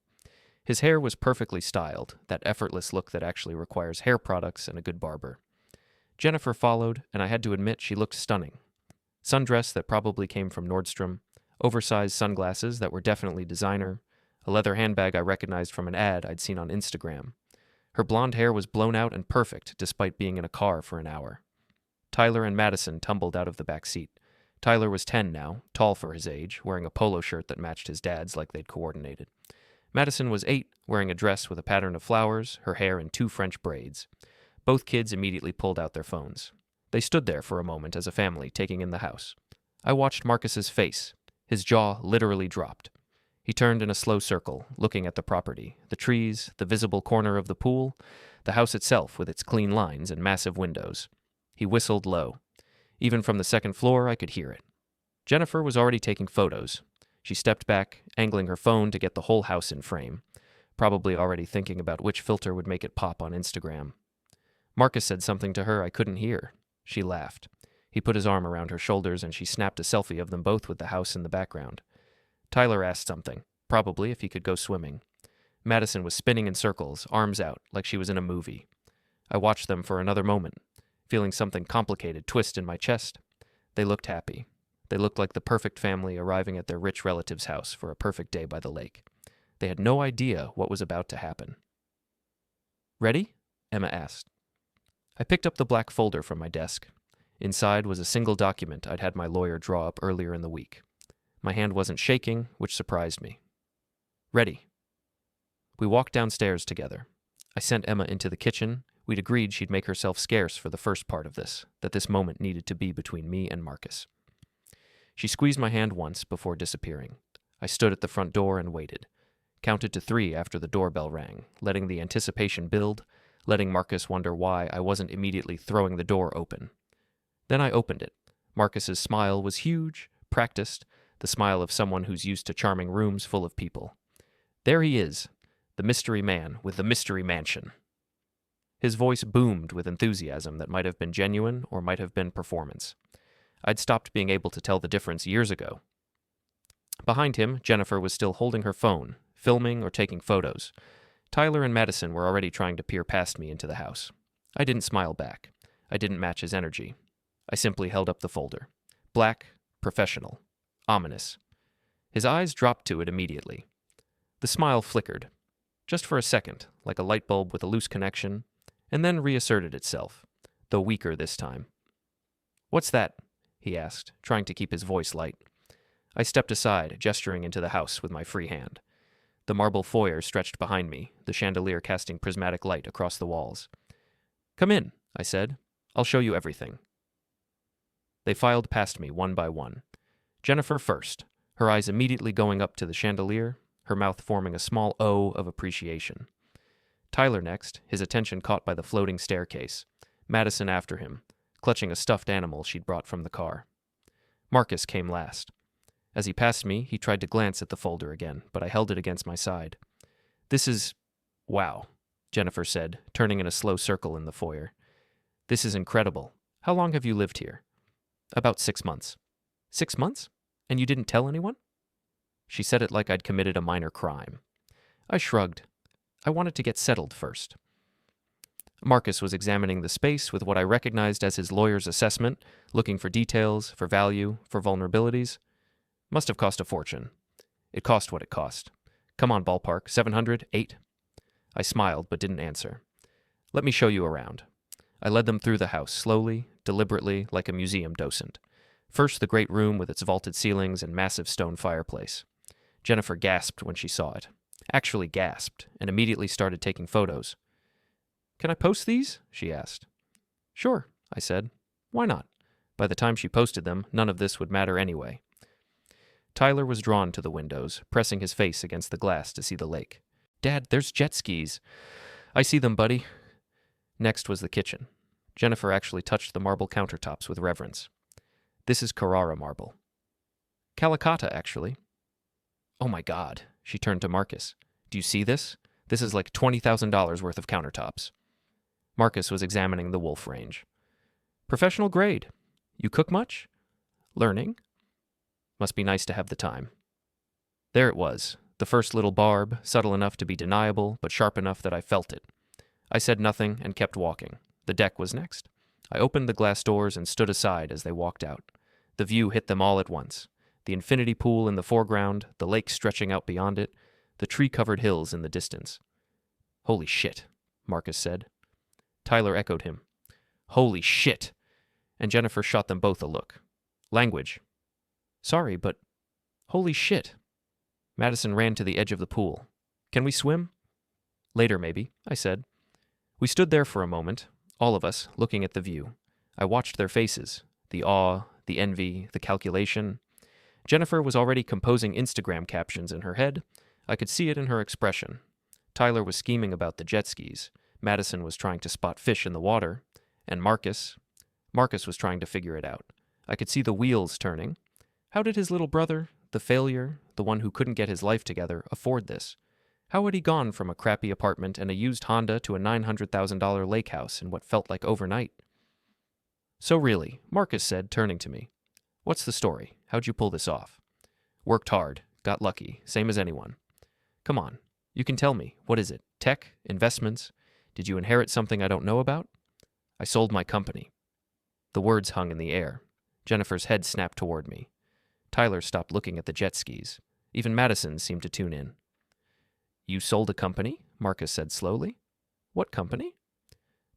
His hair was perfectly styled, that effortless look that actually requires hair products and a good barber. Jennifer followed, and I had to admit she looked stunning. Sundress that probably came from Nordstrom, oversized sunglasses that were definitely designer, a leather handbag I recognized from an ad I'd seen on Instagram. Her blonde hair was blown out and perfect despite being in a car for an hour. Tyler and Madison tumbled out of the back seat. Tyler was 10 now, tall for his age, wearing a polo shirt that matched his dad's like they'd coordinated. Madison was 8, wearing a dress with a pattern of flowers, her hair in 2 French braids. Both kids immediately pulled out their phones. They stood there for a moment as a family, taking in the house. I watched Marcus's face. His jaw literally dropped. He turned in a slow circle, looking at the property, the trees, the visible corner of the pool, the house itself with its clean lines and massive windows. He whistled low. Even from the second floor, I could hear it. Jennifer was already taking photos. She stepped back, angling her phone to get the whole house in frame, probably already thinking about which filter would make it pop on Instagram. Marcus said something to her I couldn't hear. She laughed. He put his arm around her shoulders and she snapped a selfie of them both with the house in the background. Tyler asked something, probably if he could go swimming. Madison was spinning in circles, arms out, like she was in a movie. I watched them for another moment, feeling something complicated twist in my chest. They looked happy. They looked like the perfect family arriving at their rich relative's house for a perfect day by the lake. They had no idea what was about to happen. "Ready?" Emma asked. I picked up the black folder from my desk. Inside was a single document I'd had my lawyer draw up earlier in the week. My hand wasn't shaking, which surprised me. "Ready." We walked downstairs together. I sent Emma into the kitchen. We'd agreed she'd make herself scarce for the first part of this, that this moment needed to be between me and Marcus. She squeezed my hand once before disappearing. I stood at the front door and waited. counted to 3 after the doorbell rang, letting the anticipation build, letting Marcus wonder why I wasn't immediately throwing the door open. Then I opened it. Marcus's smile was huge, practiced, the smile of someone who's used to charming rooms full of people. There he is, the mystery man with the mystery mansion. His voice boomed with enthusiasm that might have been genuine or might have been performance. I'd stopped being able to tell the difference years ago. Behind him, Jennifer was still holding her phone, filming or taking photos. Tyler and Madison were already trying to peer past me into the house. I didn't smile back. I didn't match his energy. I simply held up the folder. Black, professional, ominous. His eyes dropped to it immediately. The smile flickered, just for a second, like a light bulb with a loose connection, and then reasserted itself, though weaker this time. "What's that?" he asked, trying to keep his voice light. I stepped aside, gesturing into the house with my free hand. The marble foyer stretched behind me, the chandelier casting prismatic light across the walls. "Come in," I said. "I'll show you everything." They filed past me one by one. Jennifer first, her eyes immediately going up to the chandelier, her mouth forming a small O of appreciation. Tyler next, his attention caught by the floating staircase. Madison after him, clutching a stuffed animal she'd brought from the car. Marcus came last. As he passed me, he tried to glance at the folder again, but I held it against my side. "This is... wow," Jennifer said, turning in a slow circle in the foyer. "This is incredible. How long have you lived here?" "About 6 months." "6 months? And you didn't tell anyone?" She said it like I'd committed a minor crime. I shrugged. I wanted to get settled first. Marcus was examining the space with what I recognized as his lawyer's assessment, looking for details, for value, for vulnerabilities. Must have cost a fortune. It cost what it cost. "Come on, ballpark. 700? 8? I smiled, but didn't answer. "Let me show you around." I led them through the house, slowly, deliberately, like a museum docent. First, the great room with its vaulted ceilings and massive stone fireplace. Jennifer gasped when she saw it. Actually gasped, and immediately started taking photos. "Can I post these?" she asked. "Sure," I said. "Why not?" By the time she posted them, none of this would matter anyway. Tyler was drawn to the windows, pressing his face against the glass to see the lake. "Dad, there's jet skis." "I see them, buddy." Next was the kitchen. Jennifer actually touched the marble countertops with reverence. "This is Carrara marble." "Calicotta, actually." "Oh my God." She turned to Marcus. "Do you see this? This is like $20,000 worth of countertops." Marcus was examining the wolf range. "Professional grade. You cook much?" "Learning." Must be nice to have the time. There it was, the first little barb, subtle enough to be deniable, but sharp enough that I felt it. I said nothing and kept walking. The deck was next. I opened the glass doors and stood aside as they walked out. The view hit them all at once. The infinity pool in the foreground, the lake stretching out beyond it, the tree-covered hills in the distance. "Holy shit," Marcus said. Tyler echoed him. "Holy shit!" And Jennifer shot them both a look. "Language." "Sorry, but... holy shit." Madison ran to the edge of the pool. "Can we swim?" "Later, maybe," I said. We stood there for a moment, all of us, looking at the view. I watched their faces, the awe, the envy, the calculation. Jennifer was already composing Instagram captions in her head. I could see it in her expression. Tyler was scheming about the jet skis. Madison was trying to spot fish in the water. And Marcus was trying to figure it out. I could see the wheels turning. How did his little brother, the failure, the one who couldn't get his life together, afford this? How had he gone from a crappy apartment and a used Honda to a $900,000 lake house in what felt like overnight? "So really," Marcus said, turning to me. "What's the story? How'd you pull this off?" "Worked hard. Got lucky. Same as anyone." "Come on. You can tell me. What is it? Tech? Investments? Did you inherit something I don't know about?" "I sold my company." The words hung in the air. Jennifer's head snapped toward me. Tyler stopped looking at the jet skis. Even Madison seemed to tune in. "You sold a company?" Marcus said slowly. "What company?"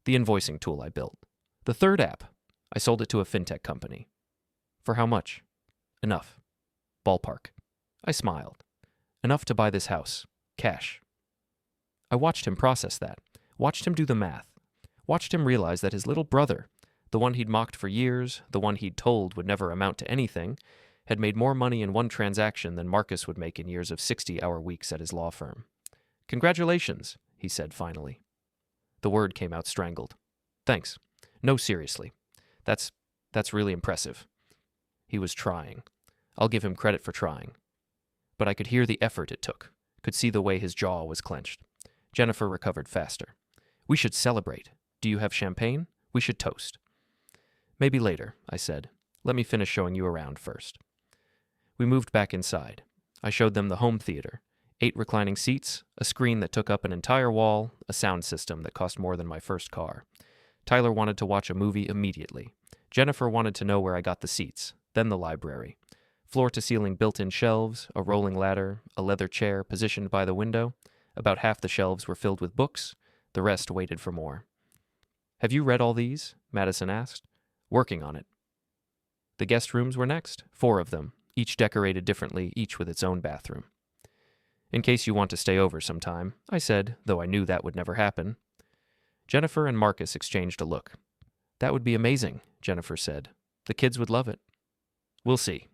"The invoicing tool I built. The third app. I sold it to a fintech company." "For how much?" "Enough." "Ballpark." I smiled. "Enough to buy this house. Cash." I watched him process that. Watched him do the math. Watched him realize that his little brother, the one he'd mocked for years, the one he'd told would never amount to anything, had made more money in one transaction than Marcus would make in years of 60-hour weeks at his law firm. "Congratulations," he said finally. The word came out strangled. "Thanks. No, seriously. That's really impressive." He was trying. I'll give him credit for trying. But I could hear the effort it took, could see the way his jaw was clenched. Jennifer recovered faster. "We should celebrate. Do you have champagne? We should toast." "Maybe later," I said. "Let me finish showing you around first." We moved back inside. I showed them the home theater. 8 reclining seats, a screen that took up an entire wall, a sound system that cost more than my first car. Tyler wanted to watch a movie immediately. Jennifer wanted to know where I got the seats, then the library. Floor-to-ceiling built-in shelves, a rolling ladder, a leather chair positioned by the window. About half the shelves were filled with books. The rest waited for more. "Have you read all these?" Madison asked. "Working on it." The guest rooms were next, 4 of them, each decorated differently, each with its own bathroom. "In case you want to stay over sometime," I said, though I knew that would never happen. Jennifer and Marcus exchanged a look. "That would be amazing," Jennifer said. "The kids would love it." "We'll see."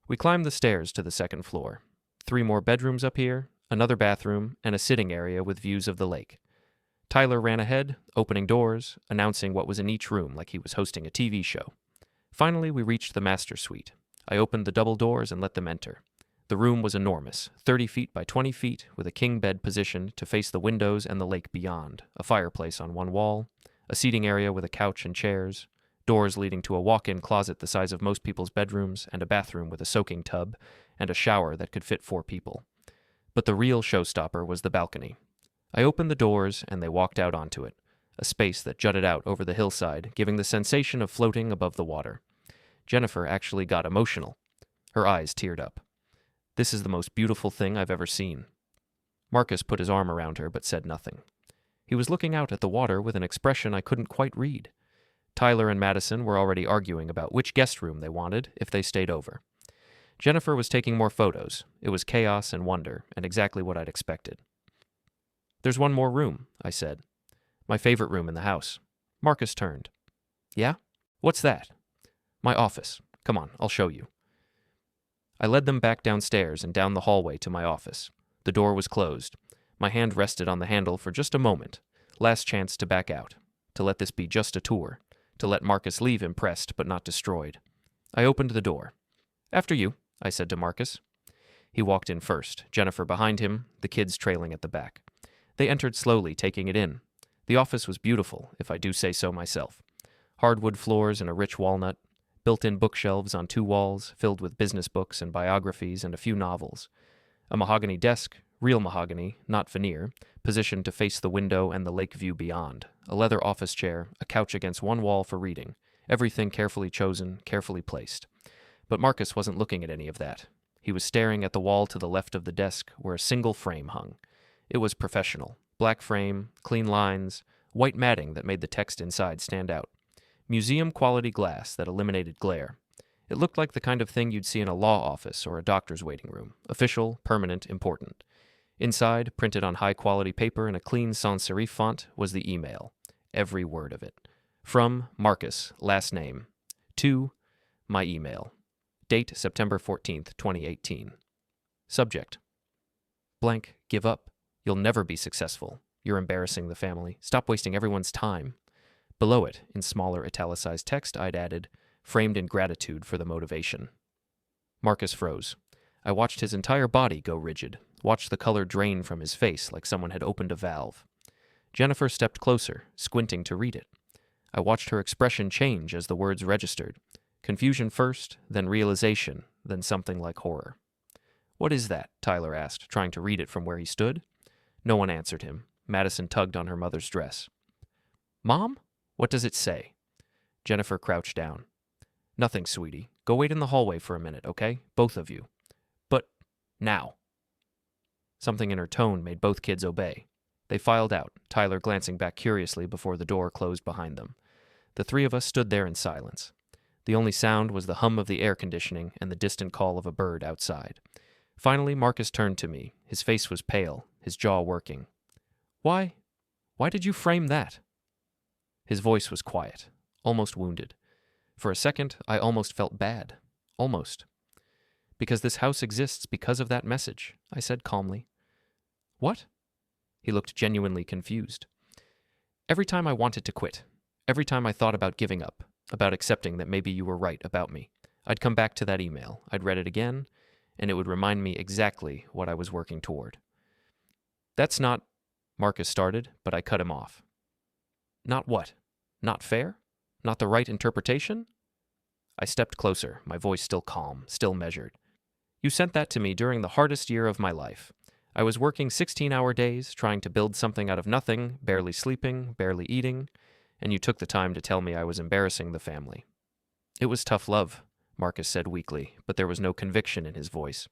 We climbed the stairs to the second floor. 3 more bedrooms up here, another bathroom, and a sitting area with views of the lake. Tyler ran ahead, opening doors, announcing what was in each room like he was hosting a TV show. Finally, we reached the master suite. I opened the double doors and let them enter. The room was enormous, 30 feet by 20 feet, with a king bed positioned to face the windows and the lake beyond, a fireplace on one wall, a seating area with a couch and chairs, doors leading to a walk-in closet the size of most people's bedrooms, and a bathroom with a soaking tub, and a shower that could fit 4 people. But the real showstopper was the balcony. I opened the doors, and they walked out onto it, a space that jutted out over the hillside, giving the sensation of floating above the water. Jennifer actually got emotional. Her eyes teared up. "This is the most beautiful thing I've ever seen." Marcus put his arm around her but said nothing. He was looking out at the water with an expression I couldn't quite read. Tyler and Madison were already arguing about which guest room they wanted if they stayed over. Jennifer was taking more photos. It was chaos and wonder, and exactly what I'd expected. "There's one more room," I said. "My favorite room in the house." Marcus turned. "Yeah? What's that?" "My office. Come on, I'll show you." I led them back downstairs and down the hallway to my office. The door was closed. My hand rested on the handle for just a moment. Last chance to back out. To let this be just a tour. To let Marcus leave impressed but not destroyed. I opened the door. "After you," I said to Marcus. He walked in first, Jennifer behind him, the kids trailing at the back. They entered slowly, taking it in. The office was beautiful, if I do say so myself. Hardwood floors and a rich walnut. Built-in bookshelves on 2 walls, filled with business books and biographies and a few novels. A mahogany desk, real mahogany, not veneer, positioned to face the window and the lake view beyond. A leather office chair, a couch against one wall for reading. Everything carefully chosen, carefully placed. But Marcus wasn't looking at any of that. He was staring at the wall to the left of the desk, where a single frame hung. It was professional. Black frame, clean lines, white matting that made the text inside stand out. Museum-quality glass that eliminated glare. It looked like the kind of thing you'd see in a law office or a doctor's waiting room. Official, permanent, important. Inside, printed on high-quality paper in a clean sans-serif font, was the email. Every word of it. From Marcus, last name. To my email. Date September 14th, 2018. Subject. Blank, give up. You'll never be successful. You're embarrassing the family. Stop wasting everyone's time. Below it, in smaller italicized text, I'd added, framed in gratitude for the motivation. Marcus froze. I watched his entire body go rigid, watched the color drain from his face like someone had opened a valve. Jennifer stepped closer, squinting to read it. I watched her expression change as the words registered. Confusion first, then realization, then something like horror. "What is that?" Tyler asked, trying to read it from where he stood. No one answered him. Madison tugged on her mother's dress. "Mom? What does it say?" Jennifer crouched down. "Nothing, sweetie. Go wait in the hallway for a minute, okay? Both of you." "But now." Something in her tone made both kids obey. They filed out, Tyler glancing back curiously before the door closed behind them. The 3 of us stood there in silence. The only sound was the hum of the air conditioning and the distant call of a bird outside. Finally, Marcus turned to me. His face was pale, his jaw working. Why did you frame that?" His voice was quiet, almost wounded. For a second, I almost felt bad. Almost. Because this house exists because of that message, I said calmly. What? He looked genuinely confused. Every time I wanted to quit, every time I thought about giving up, about accepting that maybe you were right about me, I'd come back to that email, I'd read it again, and it would remind me exactly what I was working toward. That's not, Marcus started, but I cut him off. Not what? Not fair? Not the right interpretation? I stepped closer, my voice still calm, still measured. You sent that to me during the hardest year of my life. I was working 16-hour days, trying to build something out of nothing, barely sleeping, barely eating, and you took the time to tell me I was embarrassing the family. It was tough love, Marcus said weakly, but there was no conviction in his voice.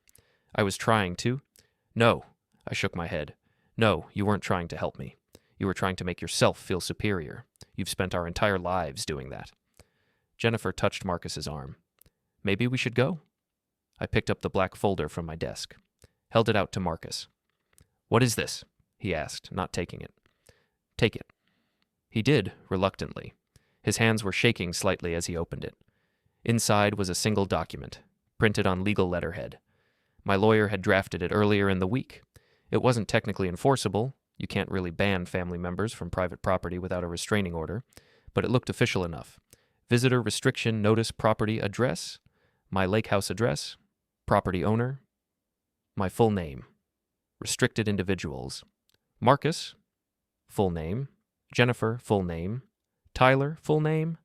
I was trying to. No, I shook my head. No, you weren't trying to help me. You were trying to make yourself feel superior. You've spent our entire lives doing that. Jennifer touched Marcus's arm. Maybe we should go? I picked up the black folder from my desk, held it out to Marcus. What is this? He asked, not taking it. Take it. He did, reluctantly. His hands were shaking slightly as he opened it. Inside was a single document, printed on legal letterhead. My lawyer had drafted it earlier in the week. It wasn't technically enforceable. You can't really ban family members from private property without a restraining order, but it looked official enough. Visitor restriction notice property address, my lake house address, property owner, my full name, restricted individuals, Marcus, full name, Jennifer, full name, Tyler, full name,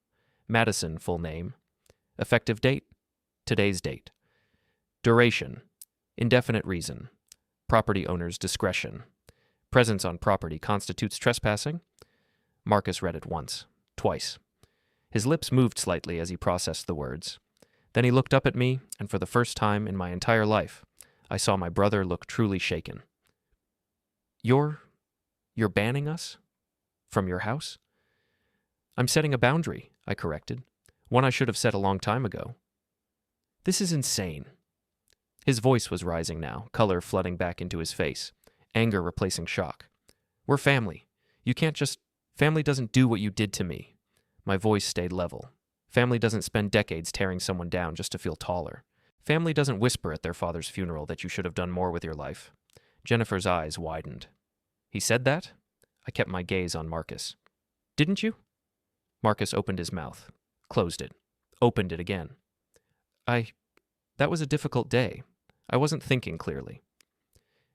Madison, full name, effective date, today's date, duration, indefinite reason, property owner's discretion, presence on property constitutes trespassing. Marcus read it once, twice. His lips moved slightly as he processed the words. Then he looked up at me, and for the first time in my entire life, I saw my brother look truly shaken. You're banning us? From your house? I'm setting a boundary, I corrected. One I should have set a long time ago. This is insane. His voice was rising now, color flooding back into his face, anger replacing shock. We're family. You can't just... Family doesn't do what you did to me. My voice stayed level. Family doesn't spend decades tearing someone down just to feel taller. Family doesn't whisper at their father's funeral that you should have done more with your life. Jennifer's eyes widened. He said that? I kept my gaze on Marcus. Didn't you? Marcus opened his mouth, closed it, opened it again. That was a difficult day. I wasn't thinking clearly.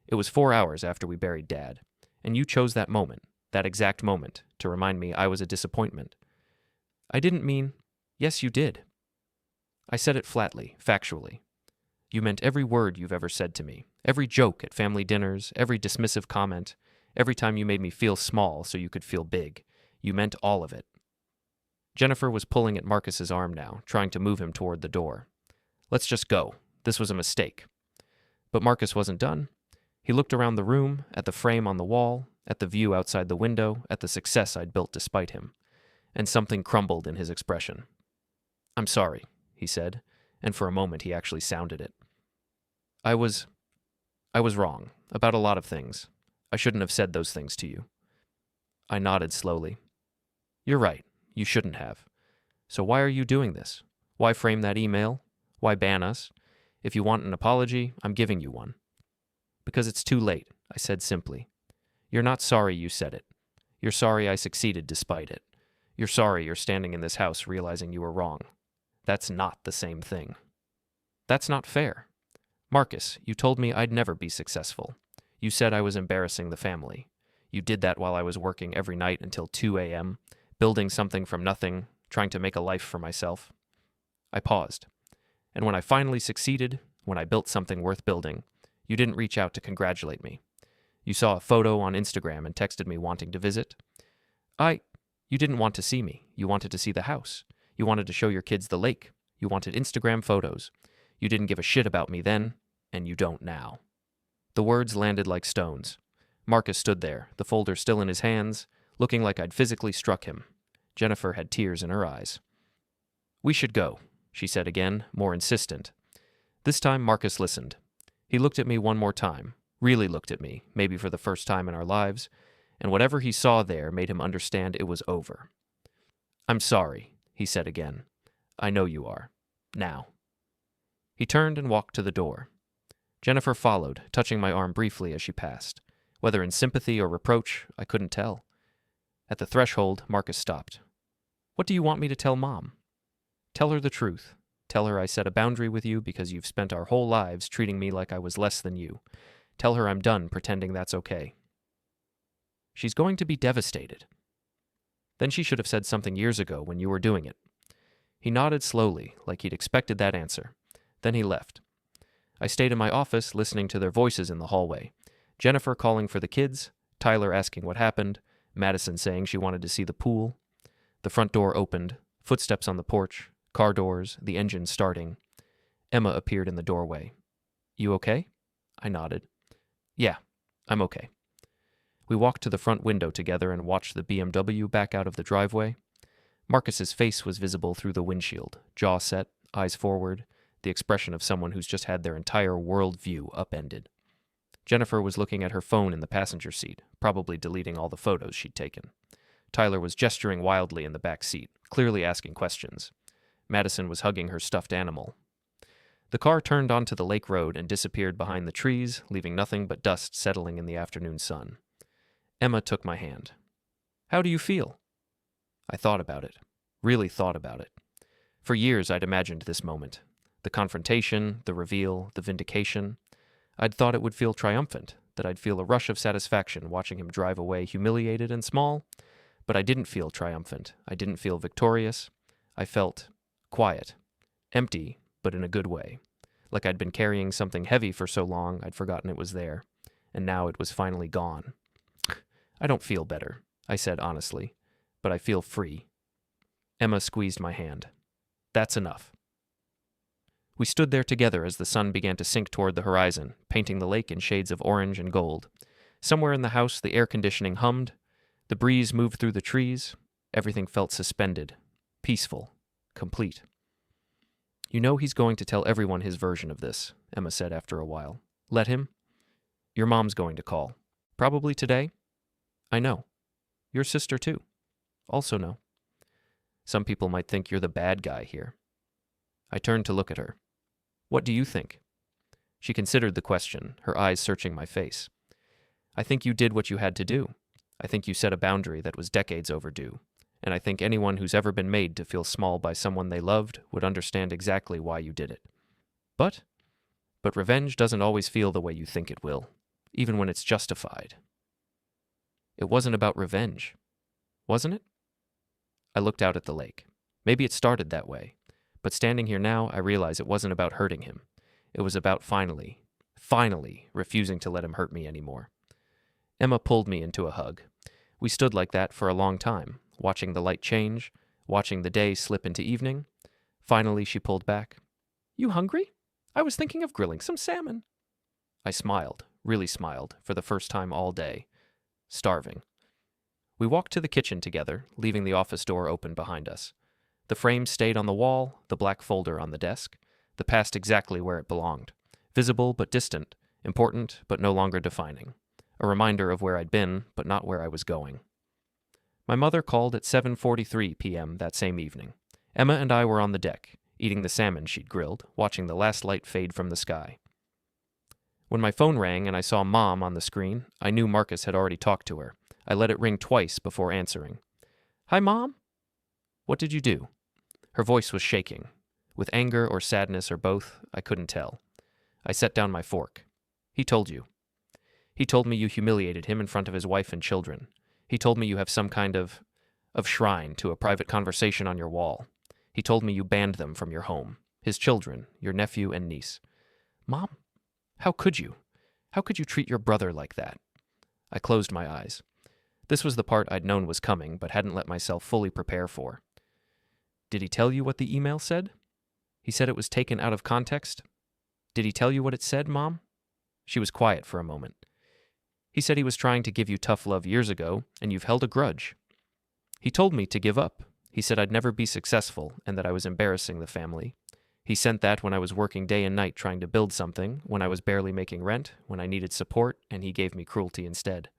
It was 4 hours after we buried Dad, and you chose that moment, that exact moment, to remind me I was a disappointment. I didn't mean... Yes, you did. I said it flatly, factually. You meant every word you've ever said to me, every joke at family dinners, every dismissive comment, every time you made me feel small so you could feel big. You meant all of it. Jennifer was pulling at Marcus's arm now, trying to move him toward the door. Let's just go. This was a mistake. But Marcus wasn't done. He looked around the room, at the frame on the wall, at the view outside the window, at the success I'd built despite him. And something crumbled in his expression. I'm sorry, he said, and for a moment he actually sounded it. I was wrong, about a lot of things. I shouldn't have said those things to you. I nodded slowly. You're right, you shouldn't have. So why are you doing this? Why frame that email? Why ban us? If you want an apology, I'm giving you one. Because it's too late, I said simply. You're not sorry you said it. You're sorry I succeeded despite it. You're sorry you're standing in this house realizing you were wrong. That's not the same thing. That's not fair. Marcus, you told me I'd never be successful. You said I was embarrassing the family. You did that while I was working every night until 2 a.m., building something from nothing, trying to make a life for myself. I paused. And when I finally succeeded, when I built something worth building, you didn't reach out to congratulate me. You saw a photo on Instagram and texted me wanting to visit. You didn't want to see me. You wanted to see the house. You wanted to show your kids the lake. You wanted Instagram photos. You didn't give a shit about me then, and you don't now. The words landed like stones. Marcus stood there, the folder still in his hands, looking like I'd physically struck him. Jennifer had tears in her eyes. We should go, she said again, more insistent. This time Marcus listened. He looked at me one more time, really looked at me, maybe for the first time in our lives, and whatever he saw there made him understand it was over. I'm sorry, he said again. I know you are. Now. He turned and walked to the door. Jennifer followed, touching my arm briefly as she passed. Whether in sympathy or reproach, I couldn't tell. At the threshold, Marcus stopped. "What do you want me to tell Mom?" "Tell her the truth. Tell her I set a boundary with you because you've spent our whole lives treating me like I was less than you. Tell her I'm done pretending that's okay." "She's going to be devastated." "Then she should have said something years ago when you were doing it." He nodded slowly, like he'd expected that answer. Then he left. I stayed in my office listening to their voices in the hallway. Jennifer calling for the kids, Tyler asking what happened, Madison saying she wanted to see the pool. The front door opened, footsteps on the porch, car doors, the engine starting. Emma appeared in the doorway. "You okay?" I nodded. "Yeah, I'm okay." We walked to the front window together and watched the BMW back out of the driveway. Marcus's face was visible through the windshield, jaw set, eyes forward, the expression of someone who's just had their entire world view upended. Jennifer was looking at her phone in the passenger seat, probably deleting all the photos she'd taken. Tyler was gesturing wildly in the back seat, clearly asking questions. Madison was hugging her stuffed animal. The car turned onto the lake road and disappeared behind the trees, leaving nothing but dust settling in the afternoon sun. Emma took my hand. "How do you feel?" I thought about it. Really thought about it. For years I'd imagined this moment. The confrontation, the reveal, the vindication. I'd thought it would feel triumphant, that I'd feel a rush of satisfaction watching him drive away humiliated and small. But I didn't feel triumphant. I didn't feel victorious. I felt quiet. Empty, but in a good way. Like I'd been carrying something heavy for so long I'd forgotten it was there. And now it was finally gone. "I don't feel better," I said honestly, "but I feel free." Emma squeezed my hand. "That's enough." We stood there together as the sun began to sink toward the horizon, painting the lake in shades of orange and gold. Somewhere in the house, the air conditioning hummed. The breeze moved through the trees. Everything felt suspended, peaceful, complete. "You know he's going to tell everyone his version of this," Emma said after a while. "Let him. Your mom's going to call. Probably today." "I know. Your sister, too. Also know. Some people might think you're the bad guy here." I turned to look at her. "What do you think?" She considered the question, her eyes searching my face. "I think you did what you had to do. I think you set a boundary that was decades overdue. And I think anyone who's ever been made to feel small by someone they loved would understand exactly why you did it. But revenge doesn't always feel the way you think it will, even when it's justified." It wasn't about revenge, wasn't it? I looked out at the lake. Maybe it started that way. But standing here now, I realize it wasn't about hurting him. It was about finally refusing to let him hurt me anymore. Emma pulled me into a hug. We stood like that for a long time, watching the light change, watching the day slip into evening. Finally, she pulled back. "You hungry? I was thinking of grilling some salmon." I smiled, really smiled, for the first time all day. Starving. We walked to the kitchen together, leaving the office door open behind us. The frame stayed on the wall, the black folder on the desk, the past exactly where it belonged. Visible but distant, important but no longer defining. A reminder of where I'd been, but not where I was going. My mother called at 7:43 p.m. that same evening. Emma and I were on the deck, eating the salmon she'd grilled, watching the last light fade from the sky. When my phone rang and I saw Mom on the screen, I knew Marcus had already talked to her. I let it ring twice before answering. "Hi, Mom?" "What did you do?" Her voice was shaking. With anger or sadness or both, I couldn't tell. I set down my fork. "He told you. He told me you humiliated him in front of his wife and children. He told me you have some kind of shrine to a private conversation on your wall. He told me you banned them from your home, his children, your nephew and niece." "Mom, how could you? How could you treat your brother like that?" I closed my eyes. This was the part I'd known was coming, but hadn't let myself fully prepare for. "Did he tell you what the email said? He said it was taken out of context? Did he tell you what it said, Mom?" She was quiet for a moment. "He said he was trying to give you tough love years ago, and you've held a grudge. He told me to give up. He said I'd never be successful, and that I was embarrassing the family. He sent that when I was working day and night trying to build something, when I was barely making rent, when I needed support, and he gave me cruelty instead.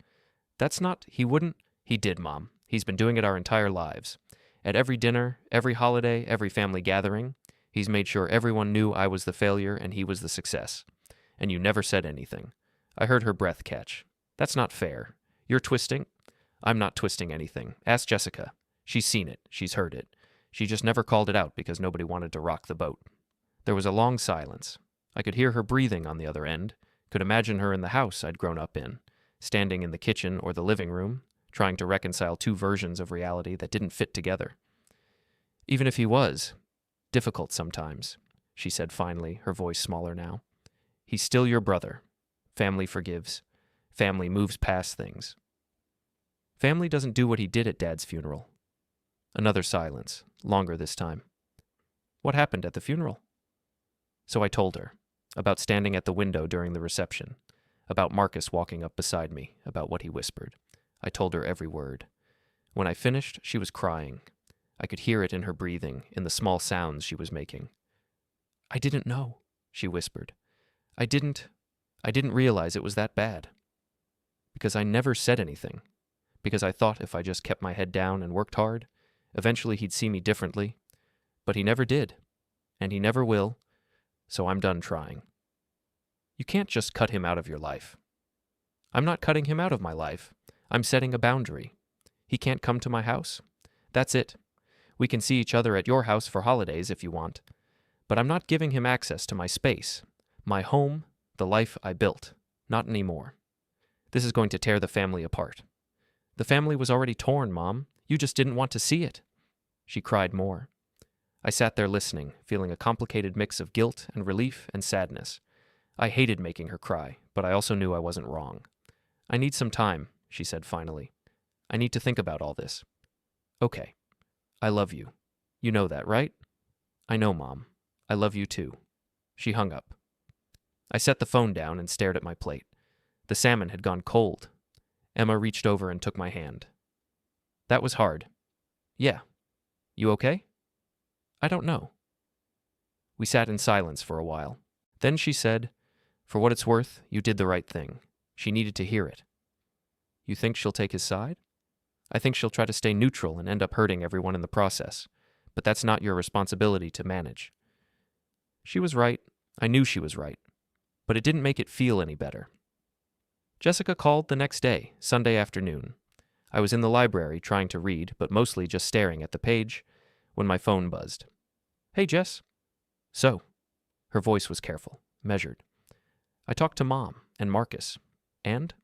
That's not, he wouldn't." "He did, Mom. He's been doing it our entire lives. At every dinner, every holiday, every family gathering, He's made sure everyone knew I was the failure and he was the success. And you never said anything. I heard her breath catch. That's not fair. You're twisting. I'm not twisting anything. Ask Jessica. She's seen it. She's heard it. She just never called it out because nobody wanted to rock the boat. There was a long silence. I could hear her breathing on the other end, could imagine her in the house I'd grown up in, standing in the kitchen or the living room, trying to reconcile two versions of reality that didn't fit together. Even if he was, difficult sometimes, she said finally, her voice smaller now. He's still your brother. Family forgives. Family moves past things. Family doesn't do what he did at Dad's funeral. Another silence, longer this time. What happened at the funeral? So I told her, about standing at the window during the reception, about Marcus walking up beside me, about what he whispered. I told her every word. When I finished, she was crying. I could hear it in her breathing, in the small sounds she was making. I didn't know, she whispered. I didn't realize it was that bad. Because I never said anything. Because I thought if I just kept my head down and worked hard, eventually he'd see me differently. But he never did. And he never will. So I'm done trying. You can't just cut him out of your life. I'm not cutting him out of my life. I'm setting a boundary. He can't come to my house. That's it. We can see each other at your house for holidays if you want. But I'm not giving him access to my space, my home, the life I built. Not anymore. This is going to tear the family apart. The family was already torn, Mom. You just didn't want to see it. She cried more. I sat there listening, feeling a complicated mix of guilt and relief and sadness. I hated making her cry, but I also knew I wasn't wrong. I need some time, she said finally. I need to think about all this. Okay. I love you. You know that, right? I know, Mom. I love you too. She hung up. I set the phone down and stared at my plate. The salmon had gone cold. Emma reached over and took my hand. That was hard. Yeah. You okay? I don't know. We sat in silence for a while. Then she said, For what it's worth, you did the right thing. She needed to hear it. You think she'll take his side? I think she'll try to stay neutral and end up hurting everyone in the process. But that's not your responsibility to manage. She was right. I knew she was right. But it didn't make it feel any better. Jessica called the next day, Sunday afternoon. I was in the library trying to read, but mostly just staring at the page, when my phone buzzed. Hey, Jess. So, her voice was careful, measured. I talked to Mom and Marcus, and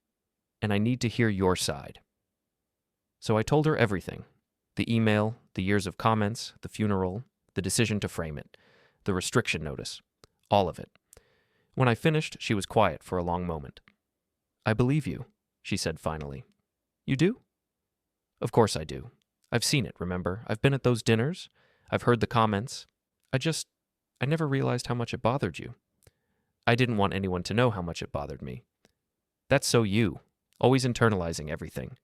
I need to hear your side. So I told her everything. The email, the years of comments, the funeral, the decision to frame it, the restriction notice, all of it. When I finished, she was quiet for a long moment. I believe you, she said finally. You do? Of course I do. I've seen it, remember? I've been at those dinners. I've heard the comments. I never realized how much it bothered you. I didn't want anyone to know how much it bothered me. That's so you, always internalizing everything.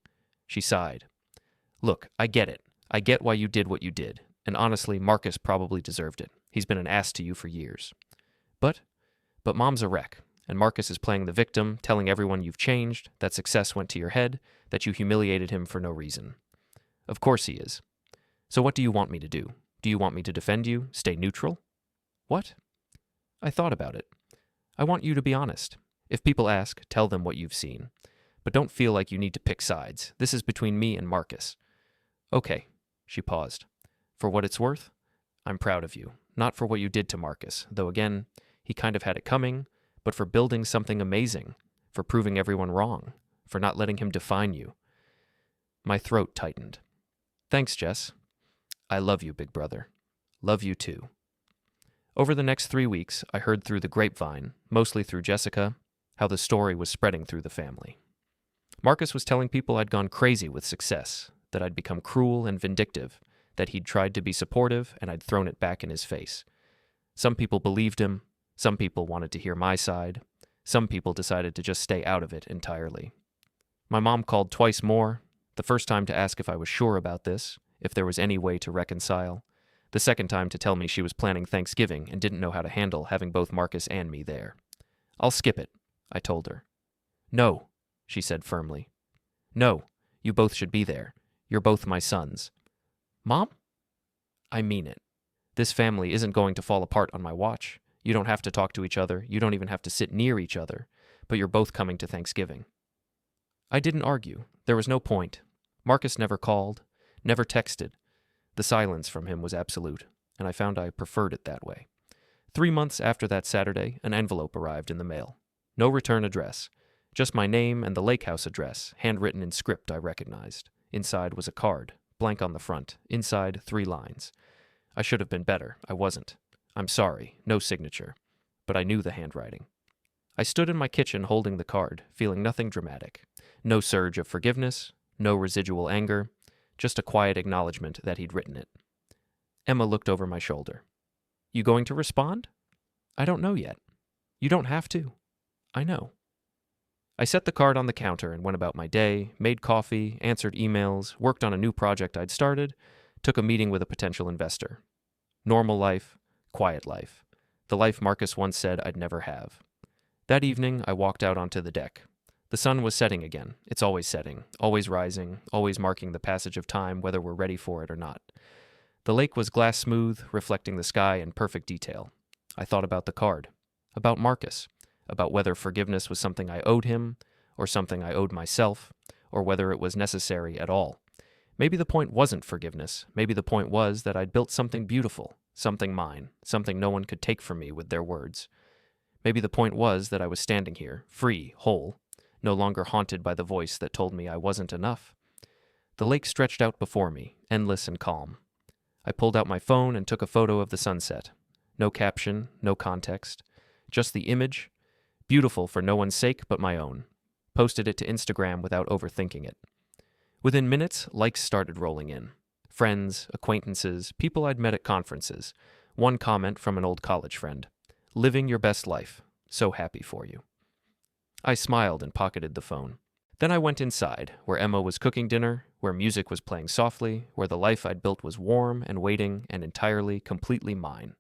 She sighed. Look, I get it. I get why you did what you did. And honestly, Marcus probably deserved it. He's been an ass to you for years. But Mom's a wreck, and Marcus is playing the victim, telling everyone you've changed, that success went to your head, that you humiliated him for no reason. Of course he is. So what do you want me to do? Do you want me to defend you, stay neutral? What? I thought about it. I want you to be honest. If people ask, tell them what you've seen. But don't feel like you need to pick sides. This is between me and Marcus. Okay, she paused. For what it's worth, I'm proud of you. Not for what you did to Marcus, though again, he kind of had it coming, but for building something amazing, for proving everyone wrong, for not letting him define you. My throat tightened. Thanks, Jess. I love you, big brother. Love you too. Over the next 3 weeks, I heard through the grapevine, mostly through Jessica, how the story was spreading through the family. Marcus was telling people I'd gone crazy with success, that I'd become cruel and vindictive, that he'd tried to be supportive and I'd thrown it back in his face. Some people believed him, some people wanted to hear my side, some people decided to just stay out of it entirely. My mom called twice more, the first time to ask if I was sure about this, if there was any way to reconcile, the second time to tell me she was planning Thanksgiving and didn't know how to handle having both Marcus and me there. I'll skip it, I told her. No, she said firmly. No, you both should be there. You're both my sons. Mom? I mean it. This family isn't going to fall apart on my watch. You don't have to talk to each other. You don't even have to sit near each other. But you're both coming to Thanksgiving. I didn't argue. There was no point. Marcus never called, never texted. The silence from him was absolute, and I found I preferred it that way. 3 months after that Saturday, an envelope arrived in the mail. No return address. Just my name and the lake house address, handwritten in script I recognized. Inside was a card, blank on the front. Inside, 3 lines. I should have been better. I wasn't. I'm sorry. No signature. But I knew the handwriting. I stood in my kitchen holding the card, feeling nothing dramatic. No surge of forgiveness, no residual anger, just a quiet acknowledgement that he'd written it. Emma looked over my shoulder. You going to respond? I don't know yet. You don't have to. I know. I set the card on the counter and went about my day, made coffee, answered emails, worked on a new project I'd started, took a meeting with a potential investor. Normal life, quiet life. The life Marcus once said I'd never have. That evening, I walked out onto the deck. The sun was setting again. It's always setting, always rising, always marking the passage of time whether we're ready for it or not. The lake was glass smooth, reflecting the sky in perfect detail. I thought about the card, about Marcus, about whether forgiveness was something I owed him, or something I owed myself, or whether it was necessary at all. Maybe the point wasn't forgiveness. Maybe the point was that I'd built something beautiful, something mine, something no one could take from me with their words. Maybe the point was that I was standing here, free, whole, no longer haunted by the voice that told me I wasn't enough. The lake stretched out before me, endless and calm. I pulled out my phone and took a photo of the sunset. No caption, no context. Just the image, beautiful for no one's sake but my own. Posted it to Instagram without overthinking it. Within minutes, likes started rolling in. Friends, acquaintances, people I'd met at conferences. One comment from an old college friend. Living your best life. So happy for you. I smiled and pocketed the phone. Then I went inside, where Emma was cooking dinner, where music was playing softly, where the life I'd built was warm and waiting and entirely, completely mine.